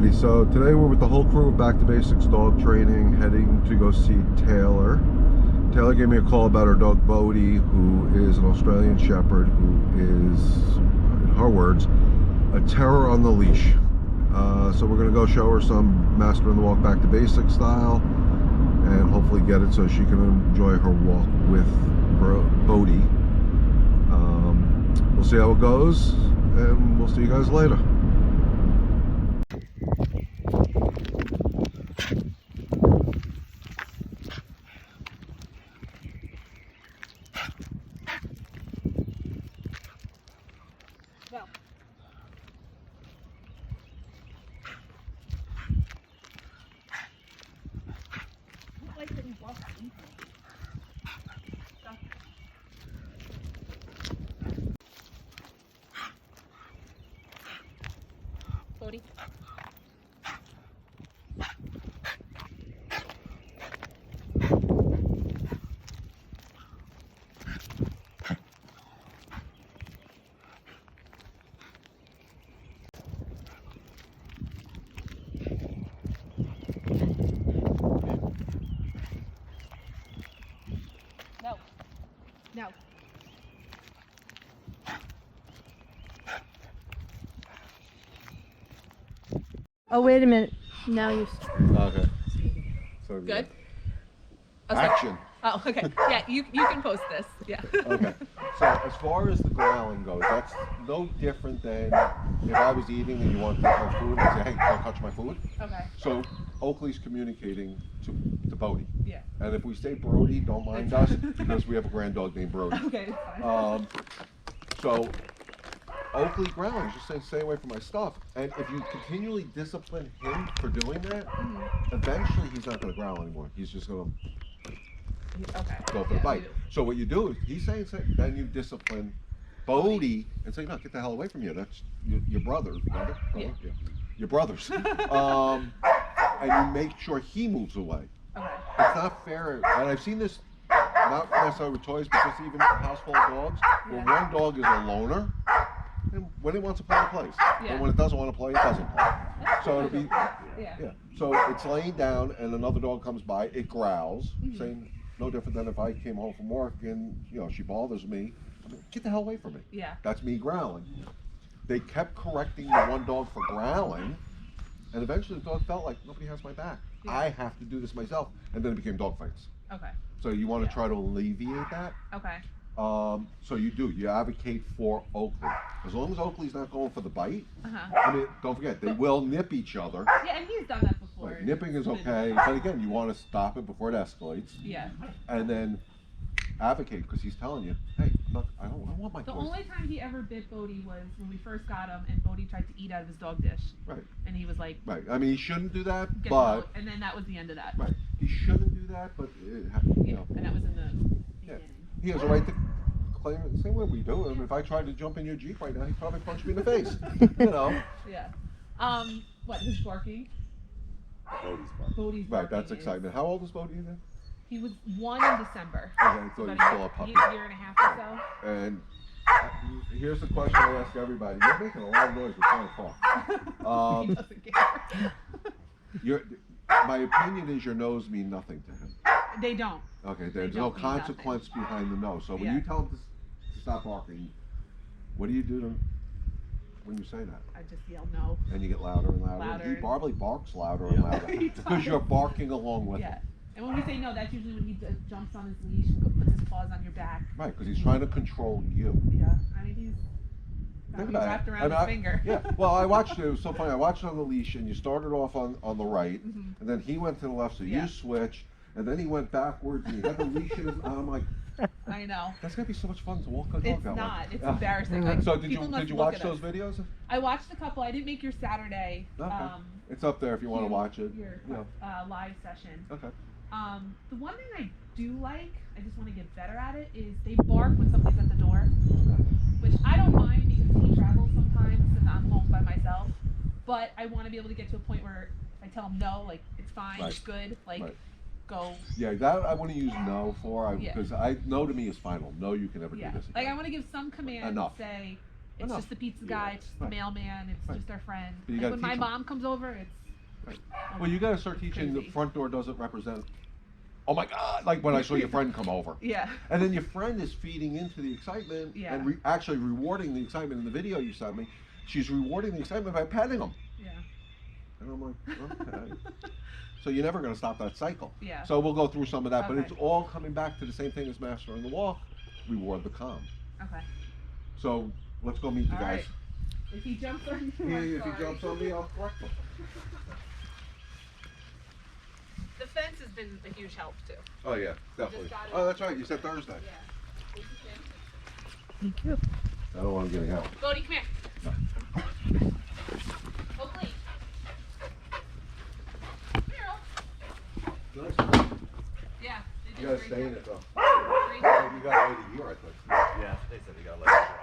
Alrighty, so today we're with the whole crew of Back to Basics dog training, heading to go see Taylor. Taylor gave me a call about her dog Bodie, who is an Australian Shepherd, who is, in her words, a terror on the leash. So we're going to go show her some Master in the Walk Back to Basics style, and hopefully get it so she can enjoy her walk with Bodie. We'll see how it goes, and we'll see you guys later. Well. I like that he walks in. Bodie. No. No. Oh, wait a minute. Now you. Okay. So Good? Action. Oh, okay. Yeah, you can post this. Yeah. Okay. So as far as the growling goes, that's no different than if I was eating and you want to touch my food and say, hey, don't touch my food. Okay. So Oakley's communicating to Bodie. Yeah. And if we say Brody, don't mind us because we have a grand dog named Brody. Okay, it's fine. So Oakley growling, just saying stay away from my stuff. And if you continually discipline him for doing that, eventually he's not going to growl anymore. He's just going to Okay. go for the bite. So what you do is he's saying, then you discipline Bodie and say, no, get the hell away from you. That's your brother. Brother? Yeah. Your brothers. And you make sure he moves away. Okay. It's not fair, and I've seen this not necessarily with toys, but just even with a house full of dogs, where one dog is a loner, and when it wants to play, it plays. Yeah. And when it doesn't want to play, it doesn't play. So it'll be, Yeah. So it's laying down, and another dog comes by, it growls, saying no different than if I came home from work and she bothers me. I mean, get the hell away from me. Yeah. That's me growling. They kept correcting the one dog for growling, and eventually the dog felt like nobody has my back. Yeah. I have to do this myself, and then it became dog fights. Okay. So you want to try to alleviate that. Okay. So you advocate for Oakley. As long as Oakley's not going for the bite, Uh-huh. I mean, don't forget, they will nip each other. Yeah, and he's done that before. Right, nipping is okay, but again, you want to stop it before it escalates. Yeah. And then advocate, because he's telling you, hey, look, I don't want my The toys. only time he ever bit Bodie was when we first got him, and Bodie tried to eat out of his dog dish. Right. And he was like, Right. I mean, he shouldn't do that, "Get but out," and then that was the end of that. right, he shouldn't do that, but And that was in the Yeah. beginning. He has a right to claim it the same way we do. And if I tried to jump in your Jeep right now, he'd probably punch me in the face. Yeah. What, his barking? Bodie's barking. Bodie's barking. Right, that's is- excitement. How old is Bodie again? He was 1 in December. Okay, so About he's still a puppy. year and a half or so. And here's the question I ask everybody. You're making a lot of noise. We're trying to talk. He doesn't care. My opinion is your nose mean nothing to him. They don't. Okay, there's They no don't mean consequence behind the nose. So when Yeah. you tell him to stop barking, what do you do when you say that? I just yell no. And you get louder and louder. Louder. He probably barks louder and louder He because does. you're barking along with Yeah. him. And when we say no, that's usually when he jumps on his leash and puts his paws on your back. Right, because he's trying to control you. Yeah. I mean, he's Think he's about wrapped it. around his finger. Yeah. Well, I watched it. It was so funny. I watched it on the leash, and you started off on the right, and then he went to the left, so Yeah. you switched, and then he went backwards, and he had the leash in his. And I'm like, I know. that's gonna be so much fun to walk a dog It's that way. not. It's Yeah. embarrassing. Like, So did people you must look watch at those us. videos? I watched a couple. I didn't make your Saturday. Okay. It's up there if you want to watch it. Your Yeah. live session. Okay. The one thing I do like, I just want to get better at it, is they bark when somebody's at the door, which I don't mind because he travels sometimes and I'm home by myself. But I want to be able to get to a point where I tell him no, like it's fine, Right. it's good, like Right. go. Yeah, that I want to use no for Yeah. because no to me is final. No, you can never Yeah. do this Like again. I want to give some command. Enough. Say It's no. just the pizza guy, it's just the Right. mailman, it's Right. just our friend. But you Like gotta when my teach 'em. mom comes over, it's Well, you gotta start teaching the Crazy. front door doesn't represent, oh my God, like when I saw your friend come over. yeah. And then your friend is feeding into the excitement Yeah. and actually rewarding the excitement in the video you sent me. She's rewarding the excitement by petting them. Yeah. And I'm like, okay. So you're never going to stop that cycle. Yeah. So we'll go through some of that, but Okay. it's all coming back to the same thing as mastering the walk, reward the calm. Okay. So let's go meet the All guys. right. If he jumps on you, Yeah, I'm if he sorry. jumps on me, I'll correct him. The fence has been a huge help too. Oh yeah, definitely. got it. Oh, that's right. You said Thursday. Yeah. Thank you, Sam. Thank you. I don't want to get out. Bodie, come here. Oakley. Come here, Oak. Yeah. They You did a gotta great stay in job. it though. Great job. You gotta wait a year, I think. Yeah, they said they gotta let it dry.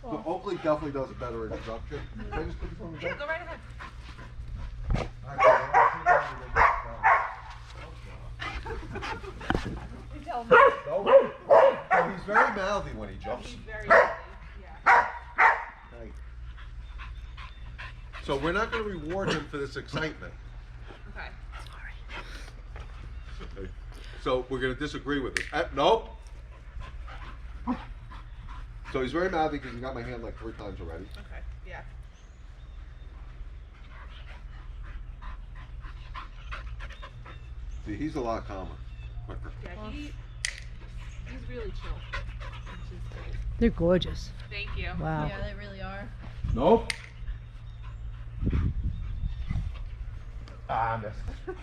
So Oakley definitely does a better introduction. Can I just put this on the Yeah, desk? go right ahead. You tell him. Oh, he's very mouthy when he jumps. He's very healthy. Yeah. Right. So we're not going to reward him for this excitement. Okay. Okay. So we're going to disagree with this. Nope. So he's very mouthy because he got my hand like 3 times already. Okay. Yeah. See, he's a lot calmer. Quicker. Yeah. He's really chill. Which is great. They're gorgeous. Thank you. Wow. Yeah, they really are. Nope. Ah, I missed. You're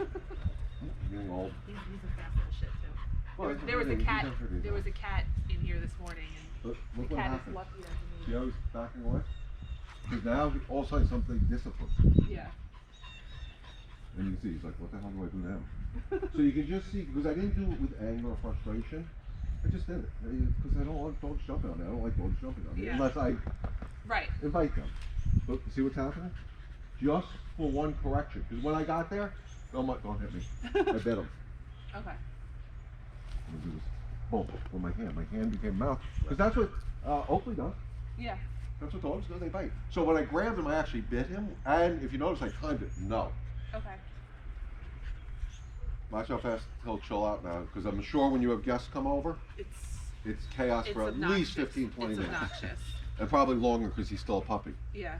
getting old. He's a fast little shit too. Well, it's There was a everything. cat. He's everything. There was a cat in here this morning, and Look the what cat happened. is lucky that See he how he's backing away? Because now all of a sudden something disciplined. Yeah. And you can see he's like, what the hell do I do now? So you can just see, because I didn't do it with anger or frustration. I just did it. Because I don't want dogs jumping on me. I don't like dogs jumping on me. Yeah. Unless I Right. invite them. Look, see what's happening? Just for one correction. Because when I got there, don't hit me. I bit him. Okay. I'm gonna do this. Boom, with my hand. My hand became mouth. Because that's what Oakley does. Yeah. That's what dogs do, they bite. So when I grabbed him, I actually bit him. And if you notice, I timed it. No. Okay. Watch how fast he'll chill out now. Because I'm sure when you have guests come over, it's chaos It's for at obnoxious. least 15, 20 It's minutes. obnoxious. And probably longer because he's still a puppy. Yeah.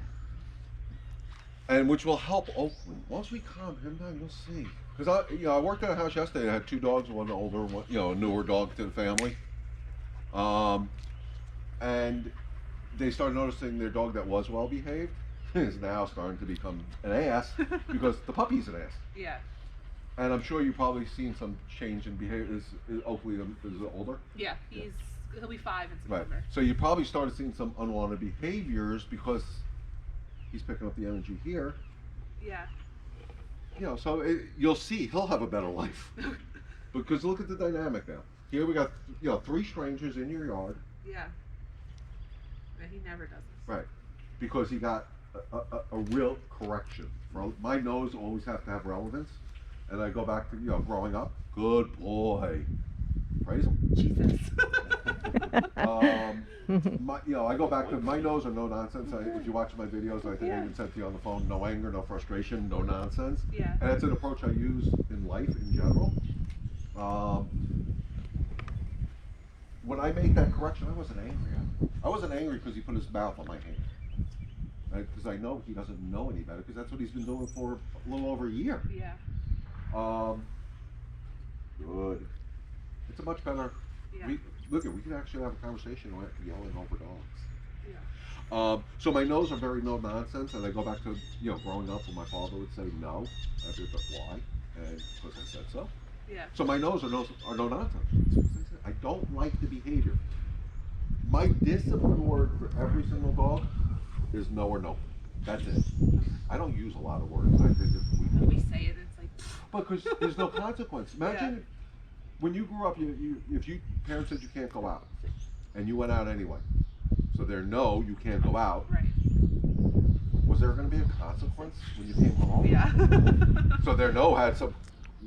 And which will help Oakley. Once we calm him down, you'll see. Because I worked at a house yesterday. I had 2 dogs, one older, one, a newer dog to the family. And they started noticing their dog that was well behaved is now starting to become an ass because the puppy's an ass. Yeah. And I'm sure you've probably seen some change in behavior. Is Oakley is older? Yeah. He'll be 5 in Right. September. So you probably started seeing some unwanted behaviors because he's picking up the energy here. Yeah. So you'll see he'll have a better life. Because look at the dynamic now. Here we got 3 strangers in your yard. Yeah. And he never does this. Right. Because he got a real correction. My nose always have to have relevance. And I go back to growing up. Good boy. Praise him. Jesus. I go back to my nose or no nonsense. If you watch my videos, I think I even said to you on the phone, no anger, no frustration, no nonsense. Yeah. And that's an approach I use in life in general. When I made that correction, I wasn't angry. I wasn't angry because he put his mouth on my hand. Because I know he doesn't know any better, because that's what he's been doing for a little over a year. Yeah. Good. It's a much better. Yeah. We could actually have a conversation without yelling over dogs. Yeah. So my no's are very no nonsense, and I go back to growing up when my father would say no. I'd be, but why? And because I said so. Yeah. So my no's are no nonsense. I don't like the behavior. My discipline word for every single dog is no or no. That's it. I don't use a lot of words. I think When we say it, it's like. because there's no consequence. Imagine when you grew up, if parents said you can't go out, and you went out anyway. So they're no, you can't go out. Right. Was there going to be a consequence when you came home? Yeah. So their no had some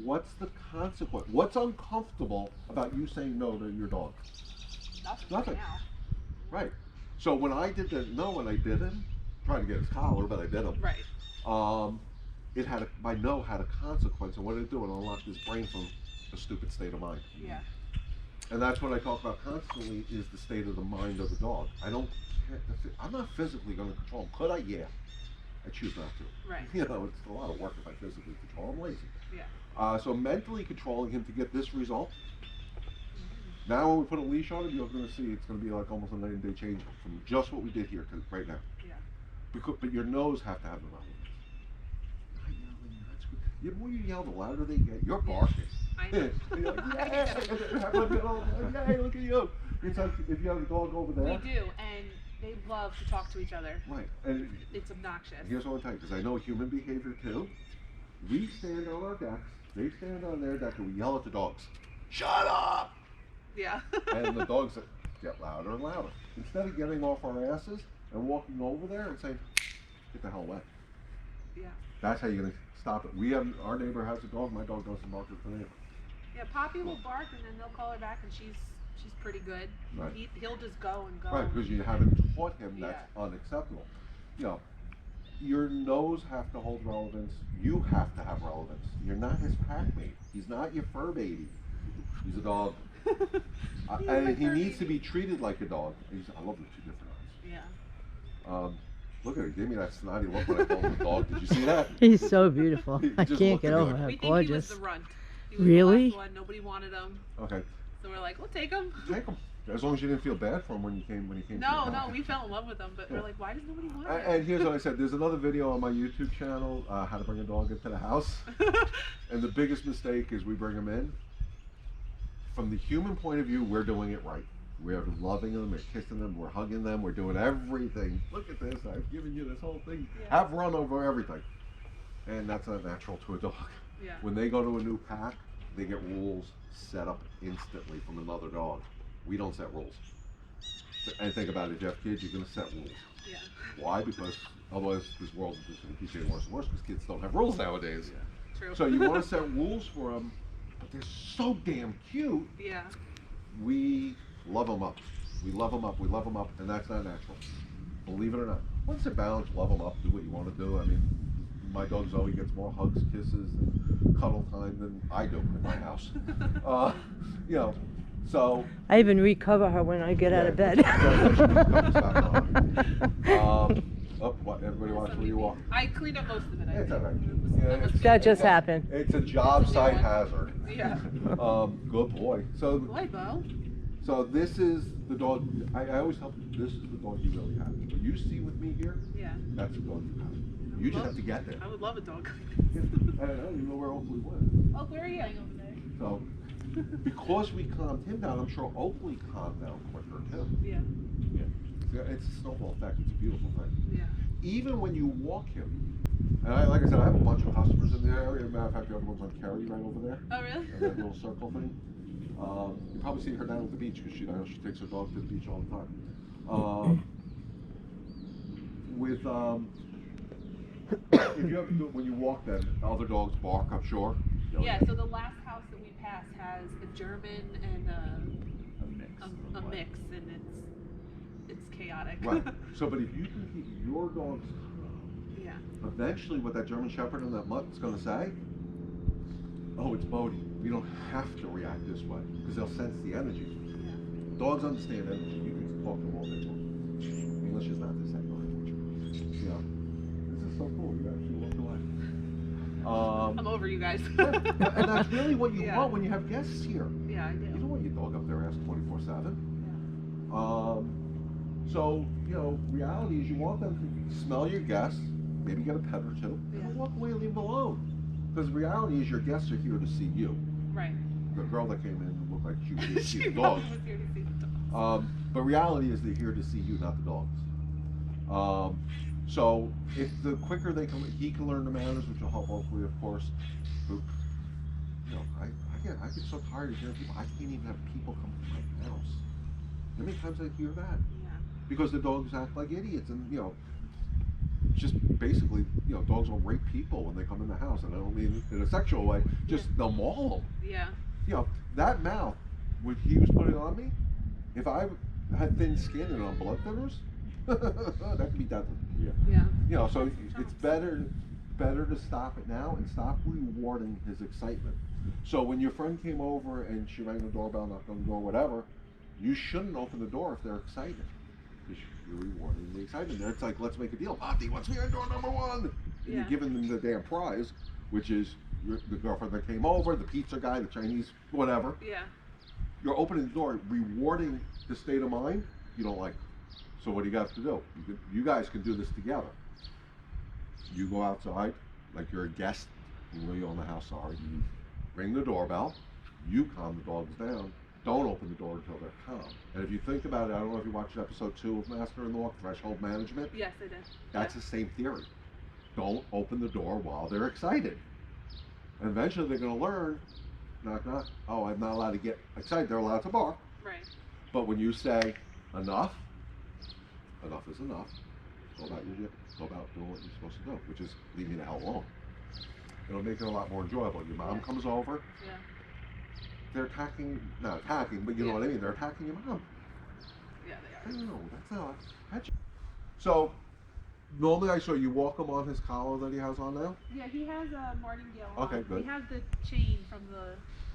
what's the consequence? What's uncomfortable about you saying no to your dog? Nothing. Now. Right. So when I did the no, when I bit him, trying to get his collar, but I bit him. Right. It had my no had a consequence, and what did it do? It unlocked his brain from a stupid state of mind. Yeah. And that's what I talk about constantly is the state of the mind of the dog. I'm not physically going to control him. Could I? Yeah. I choose not to. Right. You know, it's a lot of work if I physically control him. Lazy. Yeah. So mentally controlling him to get this result. Now when we put a leash on him, you're going to see it's going to be like almost a 9-day change from just what we did here to right now. Yeah. But your nose have to have the relevance. Not yelling, not screaming. The more you yell, the louder they get. You're barking. I know. You're like, yay, look at you. It's like if you have a dog over there. We do, and they love to talk to each other. Right. And It's obnoxious. here's what I'll tell you, because I know human behavior too. We stand on our decks, they stand on their deck, and we yell at the dogs. Shut up! Yeah. And the dogs get louder and louder. Instead of getting off our asses and walking over there and saying, get the hell away. Yeah. That's how you're going to stop it. Our neighbor has a dog, my dog doesn't bark at the neighbor. Yeah, Poppy will bark, and then they'll call her back, and she's pretty good. Right. He'll just go and go. Right, because you haven't taught him that's unacceptable. You know, your nose have to hold relevance. You have to have relevance. You're not his pack mate. He's not your fur baby. He's a dog. And he needs to be treated like a dog. I love the two different eyes. Yeah. Look at her. Give me that snotty look when I called him a dog. Did you see that? He's so beautiful. He I just can't looked get at me over like- how We think he was gorgeous. the runt. He was Really? the last one. Nobody wanted him. Okay. So we're like, we'll take him. Take him. As long as you didn't feel bad for him when he came to your No, house. we fell in love with him, but we're like, why does nobody want And him? here's what I said. There's another video on my YouTube channel, how to bring a dog into the house. And the biggest mistake is we bring them in. From the human point of view, we're doing it right. We're loving them, we're kissing them, we're hugging them, we're doing everything. Look at this, I've given you this whole thing. Yeah. Have run over everything. And that's not natural to a dog. Yeah. When they go to a new pack, they get rules set up instantly from another dog. We don't set rules. And think about it, if you have kids, you're going to set rules. Yeah. Why? Because otherwise this world is just going to keep getting worse and worse because kids don't have rules nowadays. True. So you want to set rules for them, but they're so damn cute. Yeah. We love them up. We love them up. We love them up, and that's not natural. Believe it or not. Once they're balanced, love them up. Do what you want to do. I mean, my dog Zoe gets more hugs, kisses, and cuddle time than I do in my house. You know, so. I even recover her when I get out of bed. Everybody watch where you walk. I cleaned up most of it. It's all right. That just happened. It's a job site hazard. Yeah. Good boy. So Boy, Bo. So this is the dog. I always tell people this is the dog you really have. What you see with me here, Yeah. that's the dog you have. You just have to get there. I would love a dog. I don't even know where Oakley was. Oh, where are you? Over there. So because we calmed him down, I'm sure Oakley calmed down quicker too. Yeah. Yeah, it's a snowball effect. It's a beautiful thing. Yeah. Even when you walk him, and like I said, I have a bunch of customers in the area. Matter of fact, the other one's on Kerry right over there. Oh, really? That little circle thing. You probably see her down at the beach because I know she takes her dog to the beach all the time. If you have when you walk them, other dogs bark, I'm sure. Yeah. So the last house that we passed has a German and a mix, and it's chaotic. Right. So, but if you can keep your dogs calm, Yeah. eventually what that German Shepherd and that mutt's going to say, oh, it's Bodie. We don't have to react this way because they'll sense the energy. Yeah. Dogs understand energy. You can talk to them all day long. English is not the same, unfortunately. Yeah. This is so cool. You actually walked away. I'm over you guys. And that's really what you Yeah. want when you have guests here. Yeah, I You do. don't want your dog up their ass 24/7. Yeah. So, you know, reality is you want them to smell your guests, maybe get a pet or two, and then walk away and leave them alone. Because reality is your guests are here to see you. Right. The girl that came in looked like she was here to see She the dog. probably was here to see the dog. But reality is they're here to see you, not the dogs. So if the quicker they come, he can learn the manners, which will help Oakley, of course. But, you know, I get so tired of hearing people. I can't even have people come to my house. How many times I hear that? Yeah. Because the dogs act like idiots, and you know, just basically, you know, dogs will rape people when they come in the house, and I don't mean in a sexual way. Just they'll maul them. Yeah. You know, that mouth, what he was putting on me, if I had thin skin and on blood thinners, that could be deadly. Yeah. You know, so it's better to stop it now and stop rewarding his excitement. So when your friend came over and she rang the doorbell, knocked on the door, whatever, you shouldn't open the door if they're excited. You're rewarding the excitement. It's like, let's make a deal. Auntie, what's me on door number 1? And you're giving them the damn prize, which is the girlfriend that came over, the pizza guy, the Chinese, whatever. Yeah. You're opening the door, rewarding the state of mind you don't like. So what do you got to do? You guys can do this together. You go outside like you're a guest, even though you own the house, sorry. Ring the doorbell. You calm the dogs down. Don't open the door until they're calm. And if you think about it, I don't know if you watched episode 2 of Master and Law, Threshold Management. Yes, I did. That's the same theory. Don't open the door while they're excited. And eventually they're going to learn, knock, knock, oh, I'm not allowed to get excited. They're allowed to bark. Right. But when you say, enough is enough, go about doing what you're supposed to do, which is leave me the hell alone. It'll make it a lot more enjoyable. Your mom comes over. Yeah. They're attacking, not attacking, but you know what I mean. They're attacking your mom. Yeah, they are. No, that's not. So, normally I saw you walk him on his collar that he has on now. Yeah, he has a martingale on. Okay, good. We have the chain from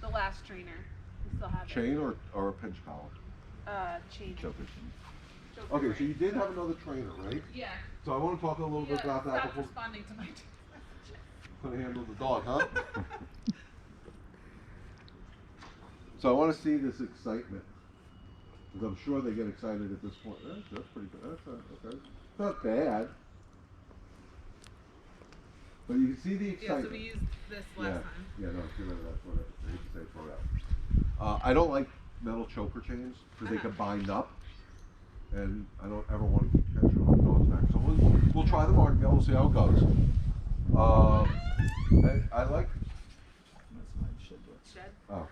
the last trainer. We still have Chain or a pinch collar? Chain. Choker. Okay, so you did have another trainer, right? Yeah. So I want to talk a little bit about that Stop before. responding to my text messages. Couldn't handle the dog, huh? So I want to see this excitement, because I'm sure they get excited at this point. That's pretty good. That's okay. It's not bad, but you can see the excitement. Yeah, so we used this last time. Yeah, no, get rid of that. Throw it. I hate to say throw it out. I don't like metal choker chains because they can bind up, and I don't ever want to keep catching on the dog's neck. So we'll try the martingale. We'll see how it goes. I like. That's my shed door. Shed? Oh,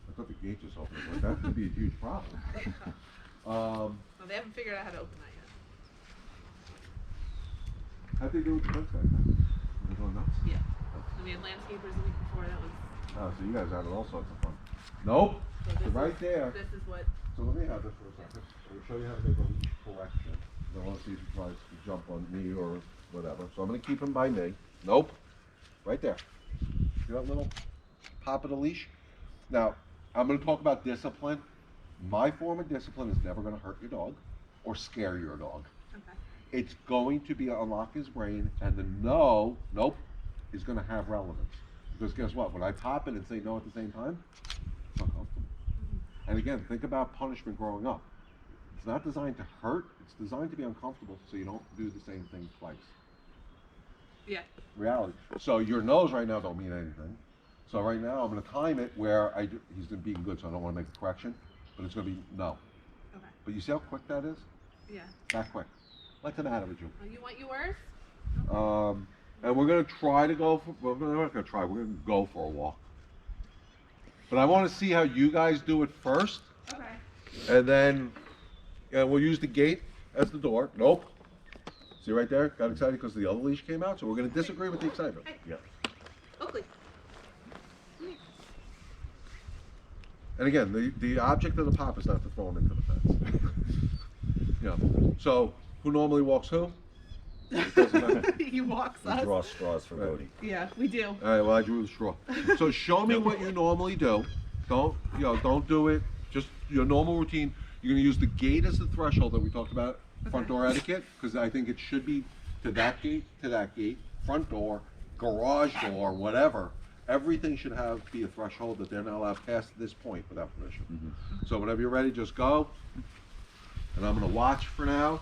I thought the gate just opened. Like, that could be a huge problem. Well, they haven't figured out how to open that yet. How'd they do with the fence back then? Were they going nuts? Yeah. So we had landscapers the week before. That was. Oh, so you guys had all sorts of fun. Nope. So this Right is, there. This is what. So let me have this for a second. I'll show you how to make a leash correction. I want to see if he tries to jump on me or whatever. So I'm going to keep him by me. Nope. Right there. See that little pop of the leash? Now, I'm going to talk about discipline. My form of discipline is never going to hurt your dog or scare your dog. Okay. It's going to be unlock his brain, and the nope, is going to have relevance. Because guess what? When I pop it and say no at the same time, it's uncomfortable. And again, think about punishment growing up. It's not designed to hurt, it's designed to be uncomfortable so you don't do the same thing twice. Yeah. Reality. So your no's right now don't mean anything. So right now I'm going to time it where he's being good, so I don't want to make a correction, but it's going to be no. Okay. But you see how quick that is? Yeah. That quick. What's the matter with you? Oh, you want yours? And we're going to try to go for, we're not going to try, we're going to go for a walk. But I want to see how you guys do it first, Okay. and then we'll use the gate as the door. Nope. See right there? Got excited because the other leash came out, so we're going to disagree with the excitement. Yeah. Oakley. And again, the object of the pop is not to throw him into the fence. Yeah. So, who normally walks who? He walks We us. draw straws for Right. Bodie. Yeah, we do. All right, well, I drew the straw. So show me what you normally do. Don't do it. Just your normal routine. You're gonna use the gate as the threshold that we talked about, front door etiquette, because I think it should be to that gate, front door, garage door, whatever. Everything should be a threshold that they're not allowed past this point without permission. So whenever you're ready, just go. And I'm gonna watch for now.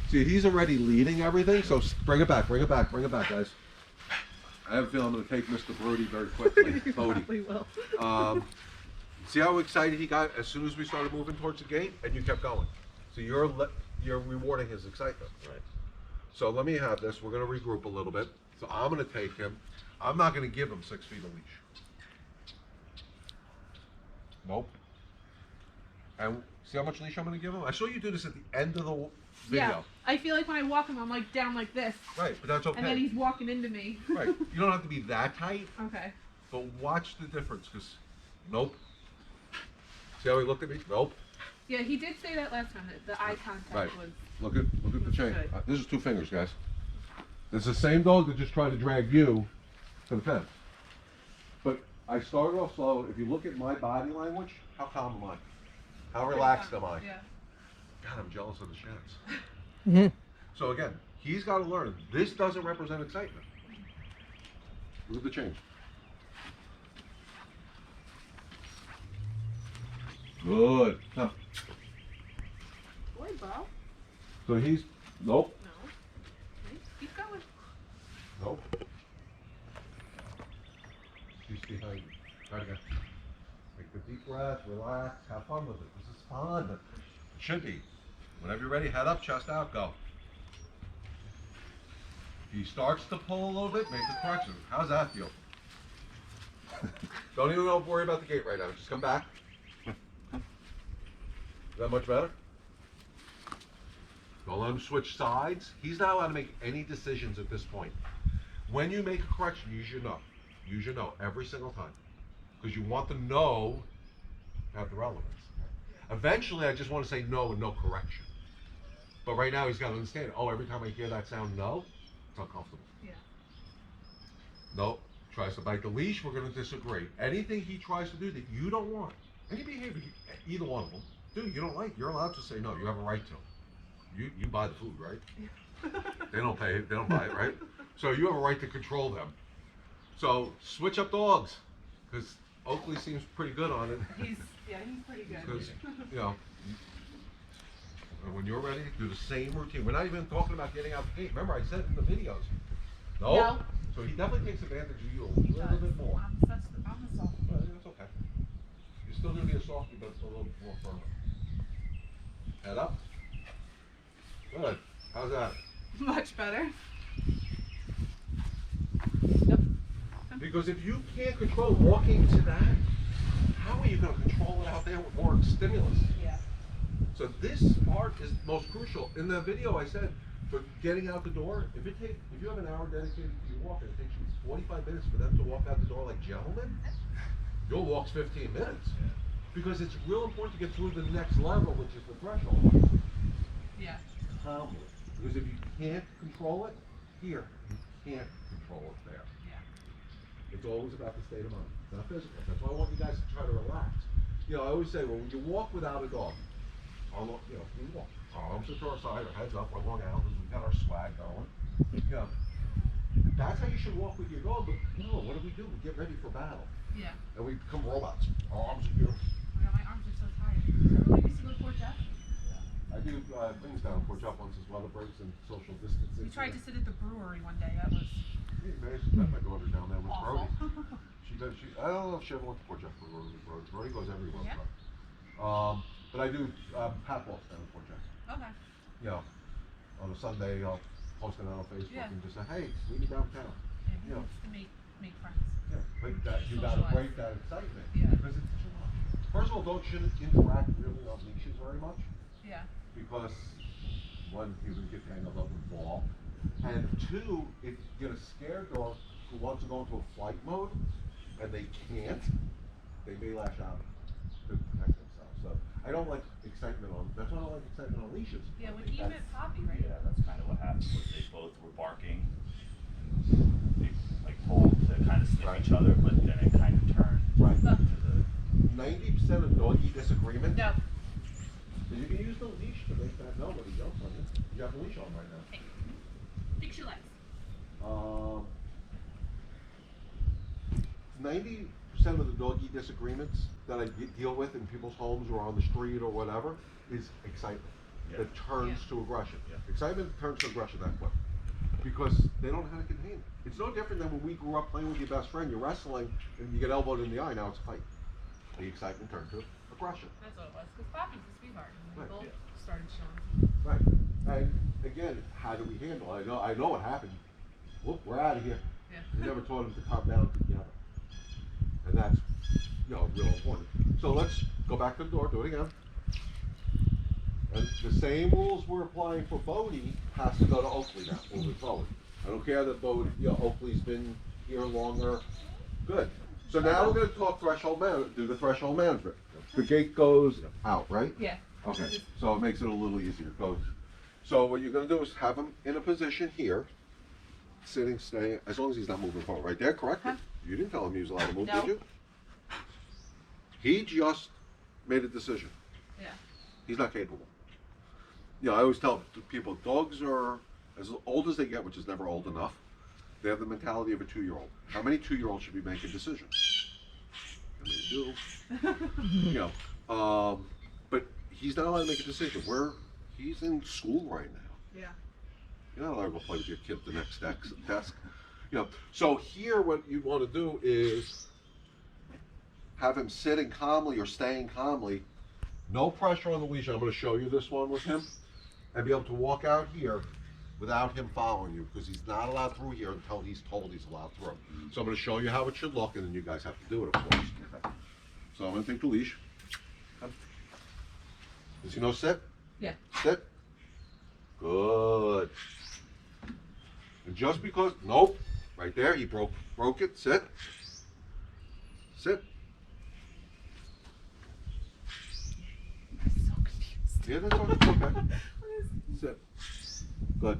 See, he's already leading everything, so bring it back, guys. I have a feeling I'm going to take Mr. Bodie very quickly. Bodie. We will. See how excited he got as soon as we started moving towards the gate, and you kept going. So you're rewarding his excitement. Right. So let me have this. We're going to regroup a little bit. So I'm going to take him. I'm not going to give him 6 feet of leash. Nope. And see how much leash I'm going to give him? I saw you do this at the end of the video. Yeah, I feel like when I walk him, I'm like down like this, Right, but that's okay. and then he's walking into me. Right, you don't have to be that tight, Okay. but watch the difference, because nope. See how he looked at me? Nope. Yeah, he did say that last time, that the eye contact Right. was. Look at the Looks chain. good. This is 2 fingers, guys. This is the same dog that just tried to drag you to the fence. But I started off slow. If you look at my body language, how calm am I? How relaxed am I? Yeah. God, I'm jealous of the sheds. Mhm. So again, he's got to learn. This doesn't represent excitement. Look at the change. Good. Huh. Boy, bro. So he's nope, No. Keep going. nope. He's behind you. Try it again. Take the deep breath, relax, have fun with it. This is fun. It should be. Whenever you're ready, head up, chest out, go. If he starts to pull a little bit, make the correction. How's that feel? Don't even worry about the gate right now. Just come back. Is that much better? Don't let him switch sides. He's not allowed to make any decisions at this point. When you make a correction, use your no. Use your no every single time. Because you want the no to have the relevance. Eventually, I just want to say no and no correction. But right now, he's got to understand, oh, every time I hear that sound no, it's uncomfortable. Yeah. No, tries to bite the leash, we're going to disagree. Anything he tries to do that you don't want, any behavior, either one of them, dude, you don't like, you're allowed to say no. You have a right to. You buy the food, right? They don't pay it, they don't buy it, right? So you have a right to control them. So switch up dogs, because Oakley seems pretty good on it. He's pretty good. Because, you know, when you're ready, do the same routine. We're not even talking about getting out the gate. Remember, I said in the videos. No. So he definitely takes advantage of you a little bit more. I'm the soft. But that's okay. You're still going to be a softie, but it's a little more firm. Head up. Good. How's that? Much better. Because if you can't control walking to that, how are you going to control it out there with more stimulus? Yeah. So this part is most crucial. In the video I said, for getting out the door, if you have an hour dedicated to your walk and it takes you 45 minutes for them to walk out the door like gentlemen, your walk's 15 minutes. Because it's real important to get through the next level, which is the threshold. Yeah. Calmly. Because if you can't control it here, you can't control it there. Yeah. It's always about the state of mind, not physical. That's why I want you guys to try to relax. You know, I always say, well, when you walk without a dog, we walk arms to our side, our heads up, we're long out, we got our swag going. You know, that's how you should walk with your dog. But no, what do? We get ready for battle, Yeah. and we become robots. Our arms are here. Oh my God, my arms are so tired. Remember when we used to go to Fort Jeff? I do things down Fort Jeff once as weather breaks and social distancing. We tried to sit at the brewery one day. That was Met my daughter down there with awful. Brody. I don't know if she ever went to Fort Jeff with Brody. Brody goes everywhere. Yeah. But I do pat walks down in Fort Jeff. Okay. You know, on a Sunday I'll post it on Facebook Yeah. and just say, hey, meet me downtown. Yeah, he Yeah. wants to make friends. Yeah, but you gotta Socialize. break that excitement. Yeah. Because it's too much. First of all, dogs shouldn't interact really on leashes very much. Yeah. Because one, he would get tangled up and fall. And two, if you get a scared dog who wants to go into a flight mode and they can't, they may lash out to protect themselves. So I don't like excitement on, that's why I don't like excitement on leashes. Yeah, when he met Poppy, right? Yeah, that's kind of what happened. Was they both were barking, and they like pulled to kind of sniff each other, but then it kind of turned Right. to the 90% of doggy disagreement. No. You can use the leash to make that know when he jumps on you. You have the leash on right now. Hey. Fix your legs. 90% of the doggy disagreements that I deal with in people's homes or on the street or whatever is excitement Yeah. that turns to aggression. Yeah. Excitement turns to aggression that quick because they don't know how to contain it. It's no different than when we grew up playing with your best friend. You're wrestling and you get elbowed in the eye. Now it's a fight. The excitement turned to aggression. That's what it was. Because Poppy's a sweetheart. And we Right. both Yeah. started showing. Right. And again, how do we handle it? I know what happened. Whoop, we're out of here. Yeah. We never taught them to calm down together. And that's, real important. So let's go back to the door, do it again. And the same rules we're applying for Bodie has to go to Oakley now, moving forward. I don't care that Bodie, Oakley's been here longer. Good. So now we're going to talk threshold management, do the threshold management. The gate goes out, right? Yeah. Okay, so it makes it a little easier. So what you're going to do is have him in a position here, sitting, staying, as long as he's not moving forward. Right there, correct? Huh? You didn't tell him he was allowed to move, No. did you? He just made a decision. Yeah. He's not capable. You know, I always tell people, dogs are as old as they get, which is never old enough. They have the mentality of a 2-year-old. How many 2-year-olds should be making decisions? I mean, they do. You know, but he's not allowed to make a decision. He's in school right now. Yeah. You're not allowed to go play with your kid at the next desk. You know, so here what you want to do is have him sitting calmly or staying calmly. No pressure on the leash. I'm going to show you this one with him, and be able to walk out here without him following you, because he's not allowed through here until he's told he's allowed through. So I'm going to show you how it should look, and then you guys have to do it, of course. So I'm going to take the leash. Come. Does he know sit? Yeah. Sit. Good. And just because, nope, right there, he broke it. Sit. Sit. I'm so confused. Yeah, that's okay. Sit. Good.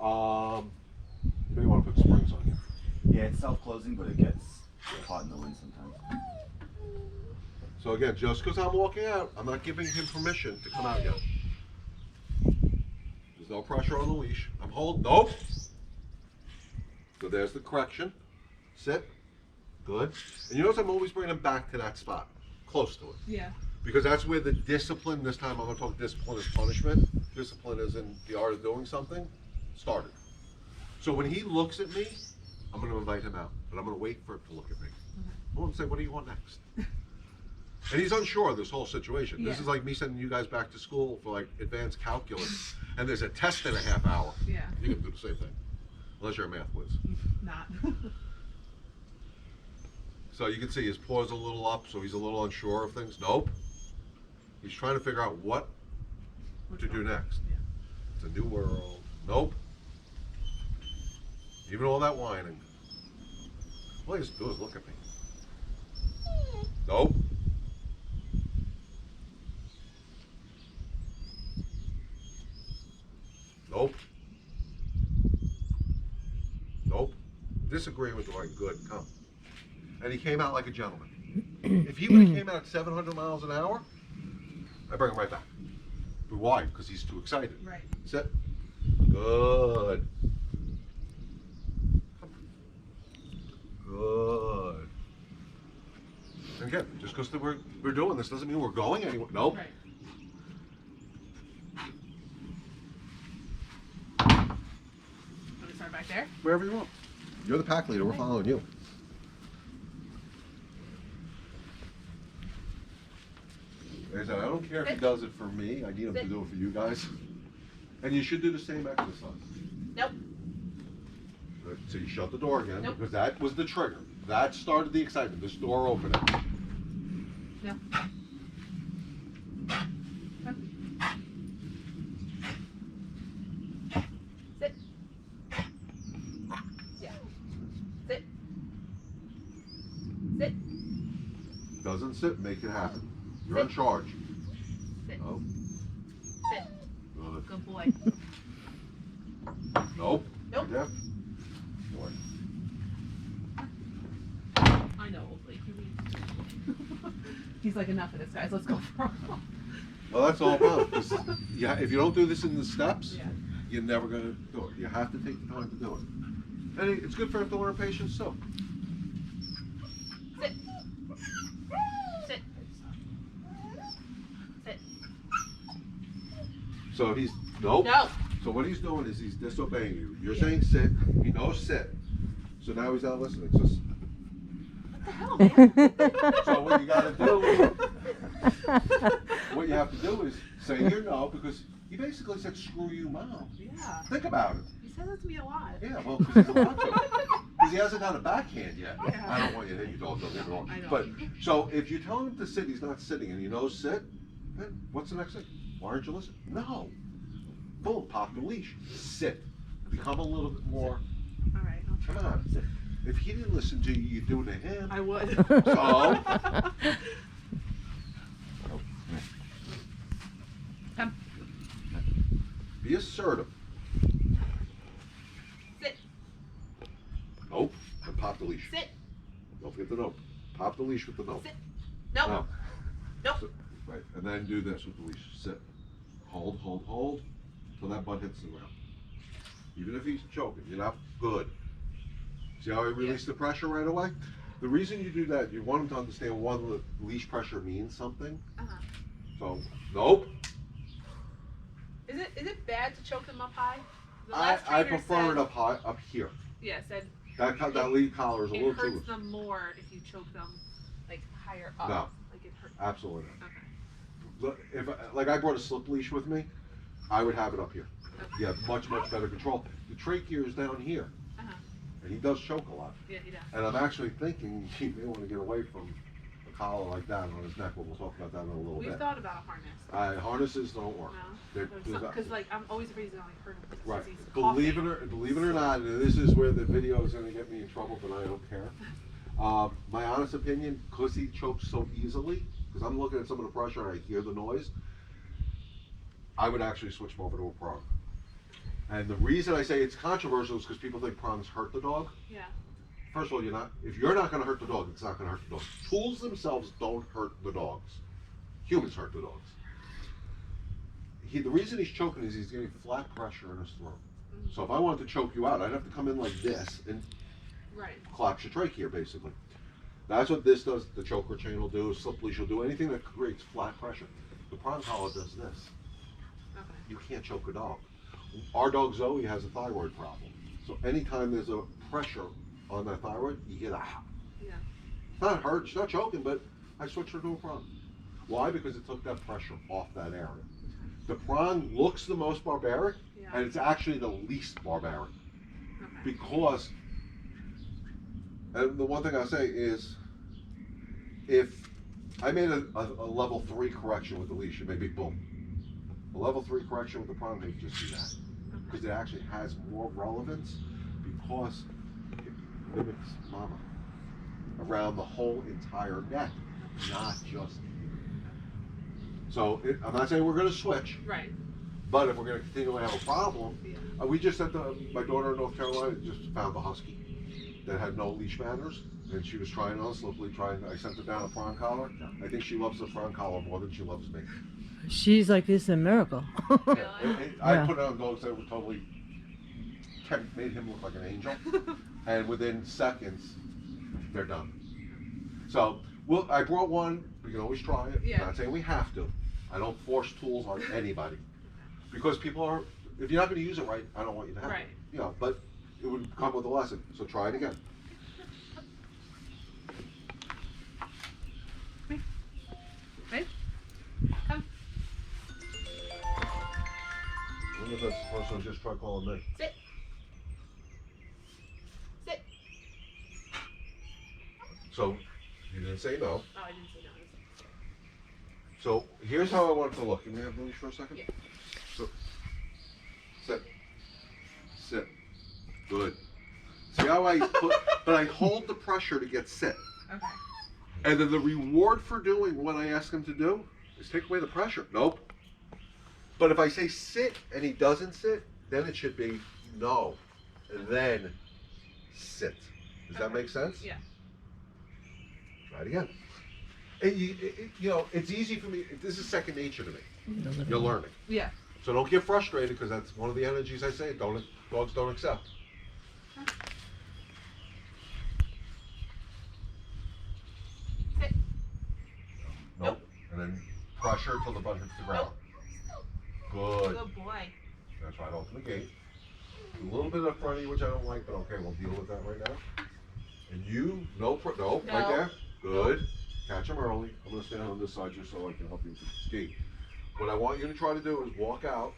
You may want to put springs on here. Yeah, it's self-closing, but it gets caught in the wind sometimes. So again, just because I'm walking out, I'm not giving him permission to come out yet. There's no pressure on the leash. I'm holding. Nope. So there's the correction. Sit. Good. And you notice I'm always bringing him back to that spot, close to it. Yeah. Because that's where the discipline, this time I'm going to talk discipline as punishment. Discipline is in the art of doing something, started. So when he looks at me, I'm going to invite him out, but I'm going to wait for him to look at me. I want to say, what do you want next? And he's unsure of this whole situation. This Yeah. is like me sending you guys back to school for like advanced calculus, and there's a test in a half hour. Yeah. You can do the same thing, unless you're a math whiz. Not. So you can see his paw's a little up, so he's a little unsure of things. Nope. He's trying to figure out what to do next. Yeah. It's a new world. Nope. Even all that whining. All he has to do is look at me. Nope. Nope. Nope. Disagreeing with the right, good, come. And he came out like a gentleman. If he would have came out at 700 miles an hour, I bring him right back. But why? Because he's too excited. Right. Sit. Good. Good. And again, just because we're doing this doesn't mean we're going anywhere. Nope. Right. Want to start back there? Wherever you want. You're the pack leader. We're following you. Like I said, I don't care if he does it for me. I need him to do it for you guys. And you should do the same exercise. Nope. Good. So you shut the door again, Nope. because that was the trigger. That started the excitement. This door opening. No. Sit. Yeah. Sit. Sit. Doesn't sit, make it happen. You're in charge. Sit. Oh, Sit. good. Good boy. Nope. Nope. Yeah. Boy. I know, like, he's like, enough of this, guys. Let's go for a walk. Well, that's all about. Yeah, if you don't do this in the steps, Yeah. you're never going to do it. You have to take the time to do it. And it's good for him to learn patience too. Sit. Sit. Sit. So he's, nope. No. So what he's doing is he's disobeying you. You're Yeah. saying sit, he knows sit. So now he's not listening. So, What the hell, man? so what you gotta do, what you have to do is say your no, because he basically said, screw you, Mom. Yeah. Think about it. He says that to me a lot. Yeah, well, because he's allowed to. Because he hasn't got a backhand yet. Yeah. I don't want you to hit your dog, don't get me wrong. I know. But, so if you tell him to sit, he's not sitting, and he knows sit, then what's the next thing? Why aren't you listening? No. Boom, pop the leash. Sit. Become a little bit more. All right, I'll try. Come on. If he didn't listen to you, you'd do it to him. I would. So. Come. Be assertive. Sit. Nope. And pop the leash. Sit. Don't forget the nope. Pop the leash with the nope. Sit. Nope. No. Nope. So, right. And then do this with the leash. Sit. Hold, hold, hold. Till that butt hits the ground. Even if he's choking, you're not good. See how I release the pressure right away? The reason you do that, you want him to understand one, the leash pressure means something. Uh-huh. So, nope. Is it bad to choke them up high? The I last trainer prefer said, it up high, up here. Yeah, said That lead collar is a it little hurts too. them more if you choke them like higher up. No. Like it hurts. Absolutely not. Okay. Look, if like I brought a slip leash with me, I would have it up here. Okay. You have much better control. The trachea is down here, Uh-huh. and he does choke a lot. Yeah, he does. And I'm actually thinking he may want to get away from a collar like that on his neck, but we'll talk about that in a little We've bit. thought about a harness. Harnesses don't work. No. There's Because like I'm always afraid he's gonna like hurt him. Because Right. he's Believe coughing. it or not, and this is where the video is going to get me in trouble, but I don't care. My honest opinion, because he chokes so easily, because I'm looking at some of the pressure and I hear the noise, I would actually switch him over to a prong. And the reason I say it's controversial is because people think prongs hurt the dog. Yeah. First of all, if you're not going to hurt the dog, it's not going to hurt the dog. Tools themselves don't hurt the dogs. Humans hurt the dogs. The reason he's choking is he's getting flat pressure in his throat. So if I wanted to choke you out, I'd have to come in like this and Right. collapse your trachea, basically. That's what this does. The choker chain will do, slip leash will do, anything that creates flat pressure. The prong collar does this. Okay. You can't choke a dog. Our dog Zoe has a thyroid problem. So anytime there's a pressure on that thyroid, you get a Yeah. It's not hurt, she's not choking, but I switched her to a prong. Why? Because it took that pressure off that area. The prong looks the most barbaric, Yeah. and it's actually the least barbaric. Okay. Because, and the one thing I'll say is, if I made a level 3 correction with the leash, it may be boom. A level 3 correction with the prong, they just do that. Because it actually has more relevance, because it mimics mama around the whole entire neck, not just. So I'm not saying we're going to switch, Right. but if we're going to continue to have a problem, Yeah. we just my daughter in North Carolina just found a husky that had no leash manners, and she was trying on slippery, I sent her down a prong collar. I think she loves the prong collar more than she loves me. She's like, this is a miracle. I Yeah. put it on dogs that were totally made him look like an angel, and within seconds, they're done. So, I brought one. We can always try it. Yeah. Not saying we have to. I don't force tools on anybody, because people are. If you're not going to use it right, I don't want you to have Right. it. You know, but it would come with a lesson. So try it again. Ready? Come. I wonder if that's the person who just tried calling me. Sit. Sit. So you didn't say no. Oh, I didn't say no. So here's how I want it to look. Can we have the leash for a second? Yeah. So, sit. Sit. Good. See how I put, but I hold the pressure to get sit. Okay. And then the reward for doing what I ask him to do is take away the pressure. Nope. But if I say sit and he doesn't sit, then it should be no. And then sit. Does that Okay. make sense? Yeah. Try it again. You know, it's easy for me. This is second nature to me. You're learning. Yeah. So don't get frustrated, because that's one of the energies I say dogs don't accept. Sit. Nope. And then pressure till the butt hits the ground. Good. Good boy. That's right. Open the gate. A little bit up front of you, which I don't like, but okay, we'll deal with that right now. And you, nope, right No. there. Good. Catch him early. I'm going to stand on this side just so I can help you with the gate. What I want you to try to do is walk out.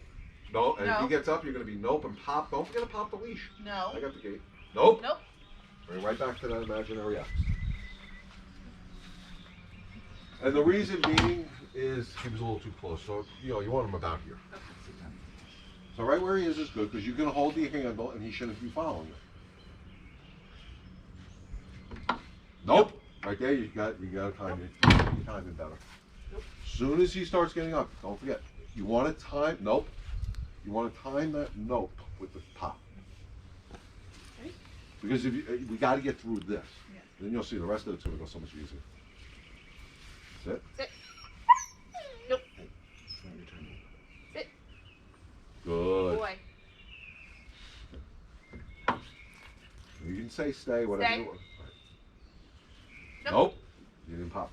No, and if he No. gets up, you're going to be nope and pop. Don't forget to pop the leash. No. I got the gate. Nope. Nope. Bring right back to that imaginary X. And the reason being is he was a little too close. So you know you want him about here. So right where he is good because you're gonna hold the handle and he shouldn't be following it. Nope. Right there you got to time it. You time it better. As soon as he starts getting up, don't forget. You want to time You want to time that nope with the pop. Okay. Because if we got to get through this. Yeah. Then you'll see the rest of it's going to go so much easier. Sit. Sit. Nope. Sit. Good. Boy. You can say stay, whatever Stay. you want. Nope. Nope. You didn't pop.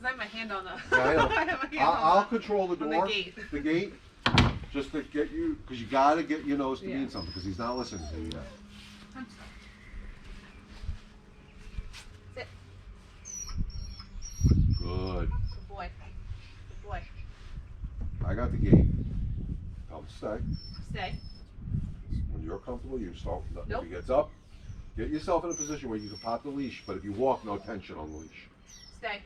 I have my hand on the. Yeah, I know. I have my hand I'll on control the on door. the gate. The gate. Just to get you, because you got to get your nose to Yeah. mean something, because he's not listening to you yet. I'm sorry. Sit. Good. Good boy. Good boy. I got the gate. Tell him to stay. Stay. When you're comfortable, you start. Nope. If he gets up, get yourself in a position where you can pop the leash, but if you walk, no tension on the leash. Stay.